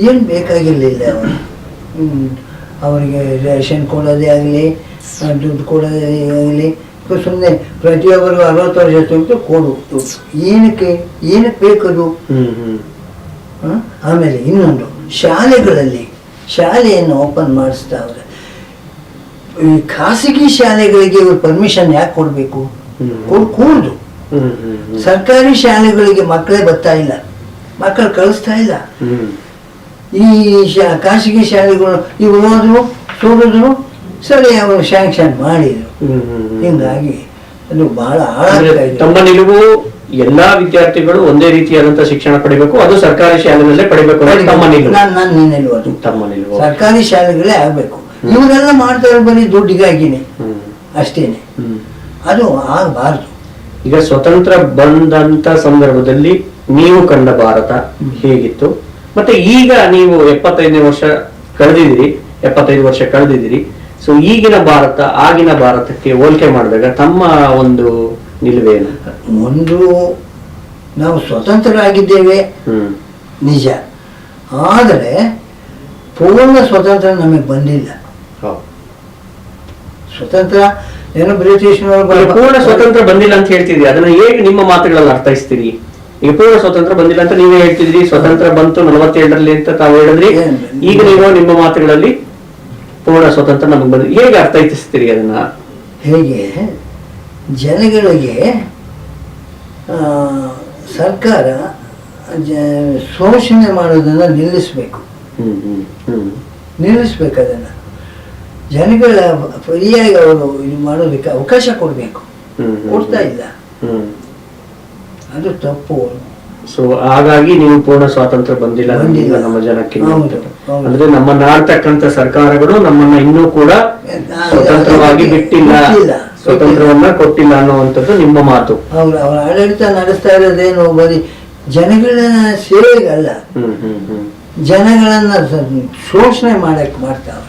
ಏನು ಬೇಕಾಗಿರಲಿಲ್ಲ ಅವರು, ಅವರಿಗೆ ರೇಷನ್ ಕೊಡೋದೇ ಆಗಲಿ, ದುಡ್ಡು ಕೊಡೋದೇ ಆಗಲಿ, ಸುಮ್ಮನೆ ಪ್ರತಿಯೊಬ್ಬರು 60 ವರ್ಷ ತುಂಬಿಟ್ಟು ಕೊಡು, ಏನಕ್ಕೆ ಬೇಕದು. ಆಮೇಲೆ ಇನ್ನೊಂದು, ಶಾಲೆಗಳಲ್ಲಿ ಶಾಲೆಯನ್ನು ಓಪನ್ ಮಾಡಿಸ್ತಾವ್ರೆ. ಈ ಖಾಸಗಿ ಶಾಲೆಗಳಿಗೆ ಇವರು ಪರ್ಮಿಷನ್ ಯಾಕೆ ಕೊಡಬೇಕು? ಕೂಡುದು. ಸರ್ಕಾರಿ ಶಾಲೆಗಳಿಗೆ ಮಕ್ಕಳೇ ಬರ್ತಾ ಇಲ್ಲ, ಮಕ್ಕಳು ಕಳಿಸ್ತಾ ಇಲ್ಲ. ಈ ಖಾಸಗಿ ಶಾಲೆಗಳು ಇವು ಹೋದ್ರು ಸೋಡಿದ್ರು, ಸರಿ ಅವರು ಸ್ಯಾಂಕ್ಷನ್ ಮಾಡಿದ್ರು. ಹಿಂಗಾಗಿ ಅದು ಬಹಳ ಹಾಳಾಗ್ತಾ ಇದೆ. ತಮ್ಮ ನಿಲುವು ಎಲ್ಲಾ ವಿದ್ಯಾರ್ಥಿಗಳು ಒಂದೇ ರೀತಿಯಾದಂತಹ ಶಿಕ್ಷಣ ಪಡಿಬೇಕು, ಅದು ಸರ್ಕಾರಿ ಶಾಲೆಗಳಲ್ಲೇ ಪಡಿಬೇಕು. ತಮ್ಮ ನಿಲುವು ಅದು ತಮ್ಮ ನಿಲುವು ಸರ್ಕಾರಿ ಶಾಲೆಗಳೇ ಆಗ್ಬೇಕು. ಇವರೆಲ್ಲ ಮಾಡ್ತಾ ಇರೋ ಬರೀ ದುಡ್ಡಿಗಾಗಿನೇ ಅಷ್ಟೇನೆ, ಅದು ಆಗಬಾರ್ದು. ಈಗ ಸ್ವತಂತ್ರ ಬಂದಂತ ಸಂದರ್ಭದಲ್ಲಿ ನೀವು ಕಂಡ ಭಾರತ ಹೇಗಿತ್ತು, ಮತ್ತೆ ಈಗ ನೀವು 75 ವರ್ಷ ಕಳೆದಿದ್ದೀರಿ. ಸೊ ಈಗಿನ ಭಾರತ ಆಗಿನ ಭಾರತಕ್ಕೆ ಹೋಲಿಕೆ ಮಾಡಿದಾಗ ತಮ್ಮ ಒಂದು ನಿಲುವೇನು? ಒಂದು, ನಾವು ಸ್ವತಂತ್ರರಾಗಿದ್ದೇವೆ ನಿಜ, ಆದರೆ ಪೂರ್ಣ ಸ್ವತಂತ್ರ ನಮಗೆ ಬಂದಿಲ್ಲ. ಸ್ವತಂತ್ರ ಏನೋ ಬ್ರಿಟಿಷ್ನವರು ಪೂರ್ಣ ಸ್ವತಂತ್ರ ಬಂದಿಲ್ಲ ಅಂತ ಹೇಳ್ತಿದ್ರಿ, ಅದನ್ನ ಹೇಗೆ ನಿಮ್ಮ ಮಾತುಗಳಲ್ಲಿ ಅರ್ಥೈಸ್ತೀರಿ? ಈಗ ಪೂರ್ಣ ಸ್ವತಂತ್ರ ಬಂದಿಲ್ಲ ಅಂತ ನೀವೇ ಹೇಳ್ತಿದ್ರಿ, ಸ್ವತಂತ್ರ ಬಂತು 47ರಲ್ಲಿ ಅಂತ ತಾವು ಹೇಳಿದ್ರಿ. ಈಗ ನೀವು ನಿಮ್ಮ ಮಾತುಗಳಲ್ಲಿ ಪೂರ್ಣ ಸ್ವತಂತ್ರ ನಮಗೆ ಬಂದ, ಹೇಗೆ ಅರ್ಥೈಸ್ತೀರಿ ಅದನ್ನ? ಹೇಗೆ ಜನಗಳಿಗೆ ಸರ್ಕಾರ ಶೋಷಣೆ ಮಾಡೋದನ್ನ ನಿಲ್ಲಿಸ್ಬೇಕು, ಅದನ್ನ ಜನಗಳ ಫ್ರೀಯಾಗಿ ಅವರು ಇದು ಮಾಡೋದಕ್ಕೆ ಅವಕಾಶ ಕೊಡಬೇಕು, ಕೊಡ್ತಾ ಇಲ್ಲ, ಅದು ತಪ್ಪು. ಸೊ ಹಾಗಾಗಿ ನೀವು ಪೂರ್ಣ ಸ್ವಾತಂತ್ರ್ಯ ಬಂದಿಲ್ಲ ನಮ್ಮ ಜನಕ್ಕೆ. ಅಂದ್ರೆ ನಮ್ಮನ್ನ ಆಳ್ತಕ್ಕಂತ ಸರ್ಕಾರಗಳು ನಮ್ಮನ್ನ ಇನ್ನೂ ಕೂಡ ಸ್ವತಂತ್ರವಾಗಿ ಬಿಟ್ಟಿಲ್ಲ, ಸ್ವತಂತ್ರವನ್ನ ಕೊಟ್ಟಿಲ್ಲ ಅನ್ನುವಂಥದ್ದು ನಿಮ್ಮ ಮಾತು. ಅವ್ರ ಆಡಳಿತ ನಡೆಸ್ತಾ ಇರೋದೇನು ಬರೀ ಜನಗಳ ಸೇವೆಗಲ್ಲ, ಜನಗಳನ್ನ ಶೋಷಣೆ ಮಾಡ್ತಾವ್ರೆ.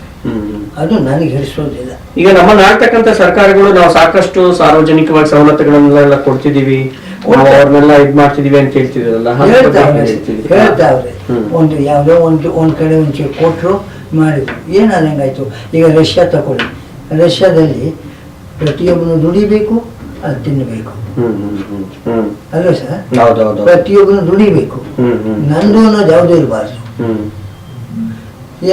ಅದು ನನಗೆ ಹಿಡಿಸೋದಿಲ್ಲ. ಈಗ ನಮ್ಮನ್ನ ಆಳ್ತಕ್ಕಂತ ಸರ್ಕಾರಗಳು ನಾವು ಸಾಕಷ್ಟು ಸಾರ್ವಜನಿಕವಾಗಿ ಸವಲತ್ತುಗಳನ್ನೆಲ್ಲ ಕೊಡ್ತಿದೀವಿ, ಅವ್ರನ್ನೆಲ್ಲ ಇದ್ ಮಾಡ್ತಿದೀವಿ ಅಂತ ಹೇಳ್ತಿದ್ರಲ್ಲ, ಹೇಳ್ತಾವ್ರೆ. ಒಂದು ಯಾವ್ದೋ ಒಂದ್ ಕಡೆ ಒಂಚೂರು ಕೊಟ್ರು ಮಾಡಿದ್ರು, ಏನಾದಂಗಾಯ್ತು. ಈಗ ರಷ್ಯಾ ತಗೊಳ್ಳಿ, ರಷ್ಯಾದಲ್ಲಿ ಪ್ರತಿಯೊಬ್ಬನು ದುಡಿಬೇಕು, ಅದು ತಿನ್ನಬೇಕು ಅಲ್ವ ಸರ್? ಪ್ರತಿಯೊಬ್ಬನು ದುಡಿಬೇಕು, ನಂದು ಅನ್ನೋದು ಯಾವ್ದು ಇರಬಾರ್ದು.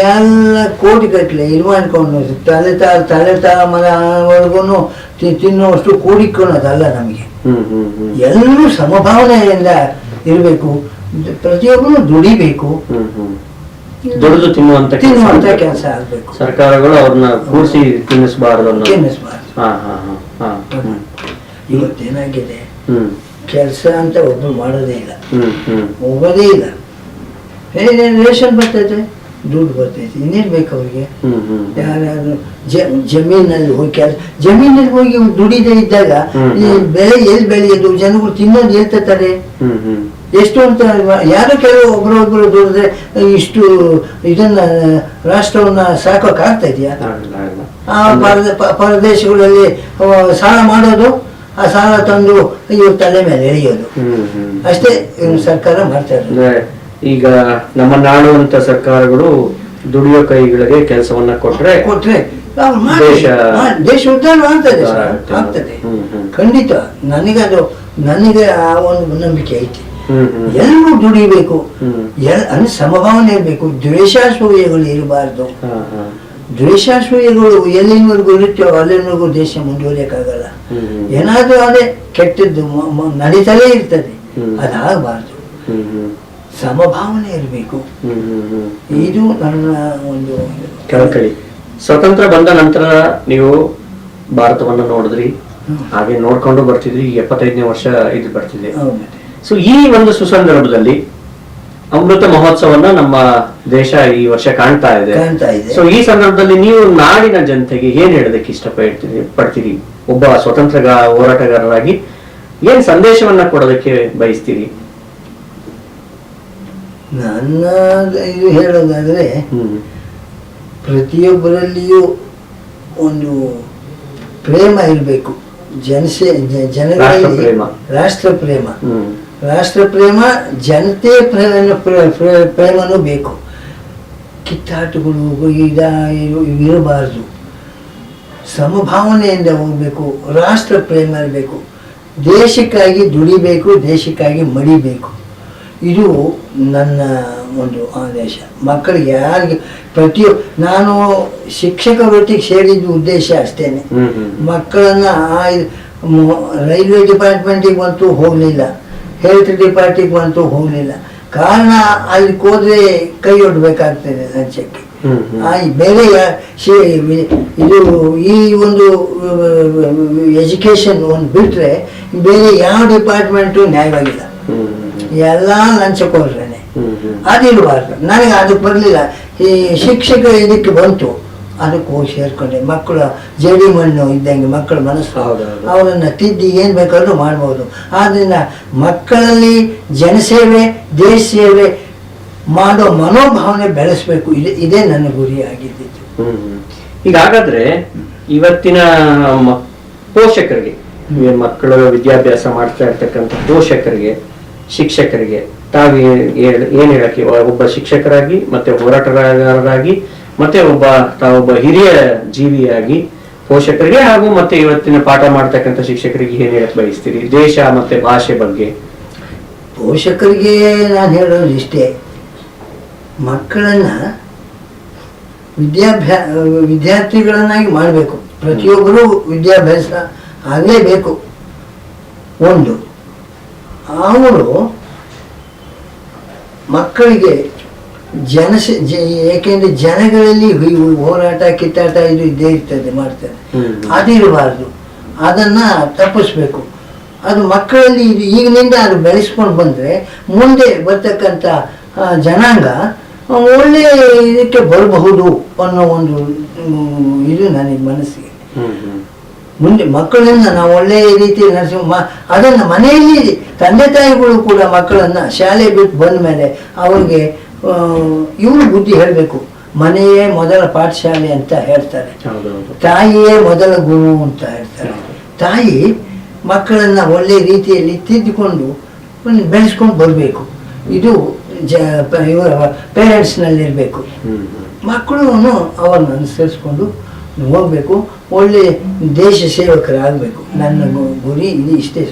ಎಲ್ಲ ಕೋಟಿ ಗಟ್ಟಲೆ ಇರ್ಮಾಡ್ಕೊಂಡು ತಲೆ ಮನೆವರೆಗೂ ತಿನ್ನುವಷ್ಟು ಕೂಡಿಕೊಳ್ಳೋದಲ್ಲ ನಮಗೆ. ಎಲ್ಲರೂ ಸಮಭಾವನೆಯಿಂದ ಇರಬೇಕು, ಪ್ರತಿಯೊಬ್ಬರು ದುಡಿಬೇಕು, ದುಡಿದು ತಿನ್ನುವಂತ ಕೆಲಸ ಆಗ್ಬೇಕು. ಸರ್ಕಾರಗಳು ಅವ್ರನ್ನ ಕೂರಿಸಿ ತಿನ್ನಿಸಬಾರ್ದು. ಇವತ್ತೇನಾಗಿದೆ, ಕೆಲಸ ಅಂತ ಒಬ್ರು ಮಾಡೋದೇ ಇಲ್ಲ, ಹೋಗೋದೇ ಇಲ್ಲ. ರೇಷನ್ ಬರ್ತೈತೆ, ದುಡ್ಡು ಬರ್ತೈತೆ, ಇನ್ನೇನ್ ಬೇಕು ಅವ್ರಿಗೆ? ಯಾರಾದ್ರು ಜಮೀನಲ್ಲಿ ಹೋಗಿ ಜಮೀನಲ್ಲಿ ಹೋಗಿ ದುಡಿದೇ ಇದ್ದಾಗ ಈ ಬೆಳೆ ಎಲ್ಲಿ ಬೆಳೆಯೋದು? ಜನಗಳು ತಿನ್ನೋದು ಹೇಳ್ತಾರೆ ಎಷ್ಟು ಅಂತ. ಯಾರೋ ಕೆಲವು ಒಬ್ರೊಬ್ರು ದುಡಿದ್ರೆ ಇಷ್ಟು ಇದನ್ನ ರಾಷ್ಟ್ರವನ್ನ ಸಾಕೋಕ್ ಆಗ್ತಾ ಇದೆಯಾ? ಆ ಪರದೇಶಗಳಲ್ಲಿ ಸಾಲ ಮಾಡೋದು, ಆ ಸಾಲ ತಂದು ಇವ್ರ ತಲೆ ಮೇಲೆ ಎಳೆಯೋದು, ಅಷ್ಟೇ ಸರ್ಕಾರ ಮಾಡ್ತಾ ಇರೋದು. ಈಗ ನಮ್ಮನ್ನ ಆಳುವಂತ ಸರ್ಕಾರಗಳು ದುಡಿಯೋ ಕೈಗಳಿಗೆ ಕೆಲಸವನ್ನ ಕೊಟ್ರೆ ದೇಶ ಉದ್ಧಾರ ಆಗ್ತದೆ ಖಂಡಿತ. ನನಗೆ ಆ ಒಂದು ನಂಬಿಕೆ ಐತಿ. ಎಲ್ಲರೂ ದುಡಿಬೇಕು, ಸಮಭಾವನೆ ಇರಬೇಕು, ದ್ವೇಷಾಸೂಯೆಗಳು ಇರಬಾರ್ದು. ದ್ವೇಷಾಸೂಯೆಗಳು ಎಲ್ಲಿನವರೆಗೂ ಇರುತ್ತೋ ಅಲ್ಲಿನವರೆಗೂ ದೇಶ ಮುಂದುವರಿಯಕ್ಕಾಗಲ್ಲ. ಏನಾದ್ರೂ ಅದೇ ಕೆಟ್ಟದ್ದು ನಡೀತಲೇ ಇರ್ತದೆ, ಅದಾಗಬಾರ್ದು. ಸಮಭಾವನೆ ಇರಬೇಕು, ಇದು ನನ್ನ ಒಂದು ಕಳಕಳಿ. ಸ್ವತಂತ್ರ ಬಂದ ನಂತರ ನೀವು ಭಾರತವನ್ನ ನೋಡಿದ್ರಿ, ಹಾಗೆ ನೋಡ್ಕೊಂಡು ಬರ್ತಿದ್ರಿ. 75ನೇ ವರ್ಷ ಇದು ಬರ್ತಿದೆ. ಸೊ ಈ ಒಂದು ಸುಸಂದರ್ಭದಲ್ಲಿ ಅಮೃತ ಮಹೋತ್ಸವನ್ನ ನಮ್ಮ ದೇಶ ಈ ವರ್ಷ ಕಾಣ್ತಾ ಇದೆ. ಸೊ ಈ ಸಂದರ್ಭದಲ್ಲಿ ನೀವು ನಾಡಿನ ಜನತೆಗೆ ಏನ್ ಹೇಳೋದಕ್ಕೆ ಪಡ್ತೀರಿ? ಒಬ್ಬ ಸ್ವತಂತ್ರ ಹೋರಾಟಗಾರರಾಗಿ ಏನ್ ಸಂದೇಶವನ್ನ ಕೊಡೋದಕ್ಕೆ ಬಯಸ್ತೀರಿ? ನನ್ನ ಇದು ಹೇಳೋದಾದ್ರೆ, ಪ್ರತಿಯೊಬ್ಬರಲ್ಲಿಯೂ ಒಂದು ಪ್ರೇಮ ಇರಬೇಕು. ಜನಗಳಲ್ಲಿ ರಾಷ್ಟ್ರ ಪ್ರೇಮ, ಜನತೆ ಪ್ರೇಮನೂ ಬೇಕು. ಕಿತ್ತಾಟಗಳು ಇರಬಾರ್ದು. ಸಮಭಾವನೆಯಿಂದ ಹೋಗ್ಬೇಕು. ರಾಷ್ಟ್ರ ಪ್ರೇಮ ಇರಬೇಕು. ದೇಶಕ್ಕಾಗಿ ದುಡಿಬೇಕು, ದೇಶಕ್ಕಾಗಿ ಮಡಿಬೇಕು. ಇದು ನನ್ನ ಒಂದು ಆದೇಶ. ಮಕ್ಕಳಿಗೆ ಯಾರಿಗೆ ನಾನು ಶಿಕ್ಷಕ ವೃತ್ತಿಗೆ ಸೇರಿದ ಉದ್ದೇಶ ಅಷ್ಟೇನೆ. ಮಕ್ಕಳನ್ನ ರೈಲ್ವೆ ಡಿಪಾರ್ಟ್ಮೆಂಟಿಗೆ ಅಂತೂ ಹೋಗಲಿಲ್ಲ, ಹೆಲ್ತ್ ಡಿಪಾರ್ಟ್ಮೆಂಟಿಗೆ ಅಂತೂ ಹೋಗಲಿಲ್ಲ. ಕಾರಣ ಅಲ್ಲಿ ಹೋದ್ರೆ ಕೈ ಒಡ್ಬೇಕಾಗ್ತದೆ ಲಂಚಕ್ಕೆ. ಬೇರೆ ಇದು ಈ ಒಂದು ಎಜುಕೇಶನ್ ಒಂದು ಬಿಟ್ರೆ ಬೇರೆ ಯಾವ ಡಿಪಾರ್ಟ್ಮೆಂಟು ನ್ಯಾಯವಾಗಿಲ್ಲ. ಎಲ್ಲ ಲಂಚಕೋರನೇ. ಅದಿರಬಾರ್ದು. ನನಗೆ ಅದಕ್ಕೆ ಬರಲಿಲ್ಲ. ಈ ಶಿಕ್ಷಕ ಇದಕ್ಕೆ ಬಂತು, ಅದಕ್ಕೆ ಹೋಗಿ ಸೇರ್ಕೊಂಡೆ. ಮಕ್ಕಳು ಜಡಿ ಮಣ್ಣು ಇದ್ದಂಗೆ ಮಕ್ಕಳ ಮನಸ್ಸು, ಅವರನ್ನು ತಿದ್ದಿ ಏನು ಬೇಕಾದ್ರೂ ಮಾಡ್ಬೋದು. ಆದ್ದರಿಂದ ಮಕ್ಕಳಲ್ಲಿ ಜನಸೇವೆ, ದೇಶ ಸೇವೆ ಮಾಡೋ ಮನೋಭಾವನೆ ಬೆಳೆಸಬೇಕು. ಇದೇ ನನ್ನ ಗುರಿ ಆಗಿದ್ದು. ಹೀಗಾಗಾದ್ರೆ ಇವತ್ತಿನ ಪೋಷಕರಿಗೆ, ಮಕ್ಕಳ ವಿದ್ಯಾಭ್ಯಾಸ ಮಾಡ್ತಾ ಇರ್ತಕ್ಕಂಥ ಪೋಷಕರಿಗೆ, ಶಿಕ್ಷಕರಿಗೆ ತಾವು ಏನ್ ಹೇಳಕ್ಕೆ, ಒಬ್ಬ ಶಿಕ್ಷಕರಾಗಿ ಮತ್ತೆ ಹೋರಾಟಗಾರರಾಗಿ ಮತ್ತೆ ತಾವೊಬ್ಬ ಹಿರಿಯ ಜೀವಿಯಾಗಿ ಪೋಷಕರಿಗೆ ಹಾಗೂ ಮತ್ತೆ ಇವತ್ತಿನ ಪಾಠ ಮಾಡ್ತಕ್ಕಂಥ ಶಿಕ್ಷಕರಿಗೆ ಏನ್ ಹೇಳಕ್ ಬಯಸ್ತೀರಿ ದೇಶ ಮತ್ತೆ ಭಾಷೆ ಬಗ್ಗೆ? ಪೋಷಕರಿಗೆ ನಾನು ಹೇಳೋದು ಇಷ್ಟೇ, ಮಕ್ಕಳನ್ನ ವಿದ್ಯಾರ್ಥಿಗಳನ್ನಾಗಿ ಮಾಡಬೇಕು. ಪ್ರತಿಯೊಬ್ಬರೂ ವಿದ್ಯಾಭ್ಯಾಸ ಆಗಲೇಬೇಕು. ಒಂದು ಅವರು ಮಕ್ಕಳಿಗೆ ಏಕೆಂದ್ರೆ ಜನಗಳಲ್ಲಿ ಹೋರಾಟ ಕಿತ್ತಾಟ ಇದು ಇದ್ದೇ ಇರ್ತದೆ, ಮಾಡ್ತಾರೆ. ಅದಿರಬಾರ್ದು. ಅದನ್ನ ತಪ್ಪಿಸ್ಬೇಕು. ಅದು ಮಕ್ಕಳಲ್ಲಿ ಇದು ಈಗಿನಿಂದ ಅದು ಬೆಳೆಸ್ಕೊಂಡು ಬಂದ್ರೆ ಮುಂದೆ ಬರ್ತಕ್ಕಂಥ ಜನಾಂಗ ಒಳ್ಳೆ ಇದಕ್ಕೆ ಬರಬಹುದು ಅನ್ನೋ ಒಂದು ಇದು ನನಗೆ ಮನಸ್ಸಿಗೆ. ಮುಂದೆ ಮಕ್ಕಳನ್ನ ನಾವು ಒಳ್ಳೆಯ ರೀತಿಯಲ್ಲಿ ಅದನ್ನು ಮನೆಯಲ್ಲಿ ತಂದೆ ತಾಯಿಗಳು ಕೂಡ ಮಕ್ಕಳನ್ನ ಶಾಲೆ ಬಿಟ್ಟು ಬಂದ ಮೇಲೆ ಅವ್ರಿಗೆ ಇವರು ಬುದ್ಧಿ ಹೇಳಬೇಕು. ಮನೆಯೇ ಮೊದಲ ಪಾಠಶಾಲೆ ಅಂತ ಹೇಳ್ತಾರೆ, ತಾಯಿಯೇ ಮೊದಲ ಗುರು ಅಂತ ಹೇಳ್ತಾರೆ. ತಾಯಿ ಮಕ್ಕಳನ್ನ ಒಳ್ಳೆ ರೀತಿಯಲ್ಲಿ ತಿದ್ದುಕೊಂಡು ಬೆಳೆಸ್ಕೊಂಡು ಬರಬೇಕು. ಇದು ಇವರ ಪೇರೆಂಟ್ಸ್ನಲ್ಲಿರಬೇಕು. ಮಕ್ಕಳು ಅವ್ರನ್ನ ಅನುಸರಿಸ್ಕೊಂಡು ಹೋಗ್ಬೇಕು. ಒಳ್ಳೆ ದೇಶ ಸೇವಕರಾಗಬೇಕು. ನನ್ನ ಗುರಿ ಇದು ಇಷ್ಟೇ.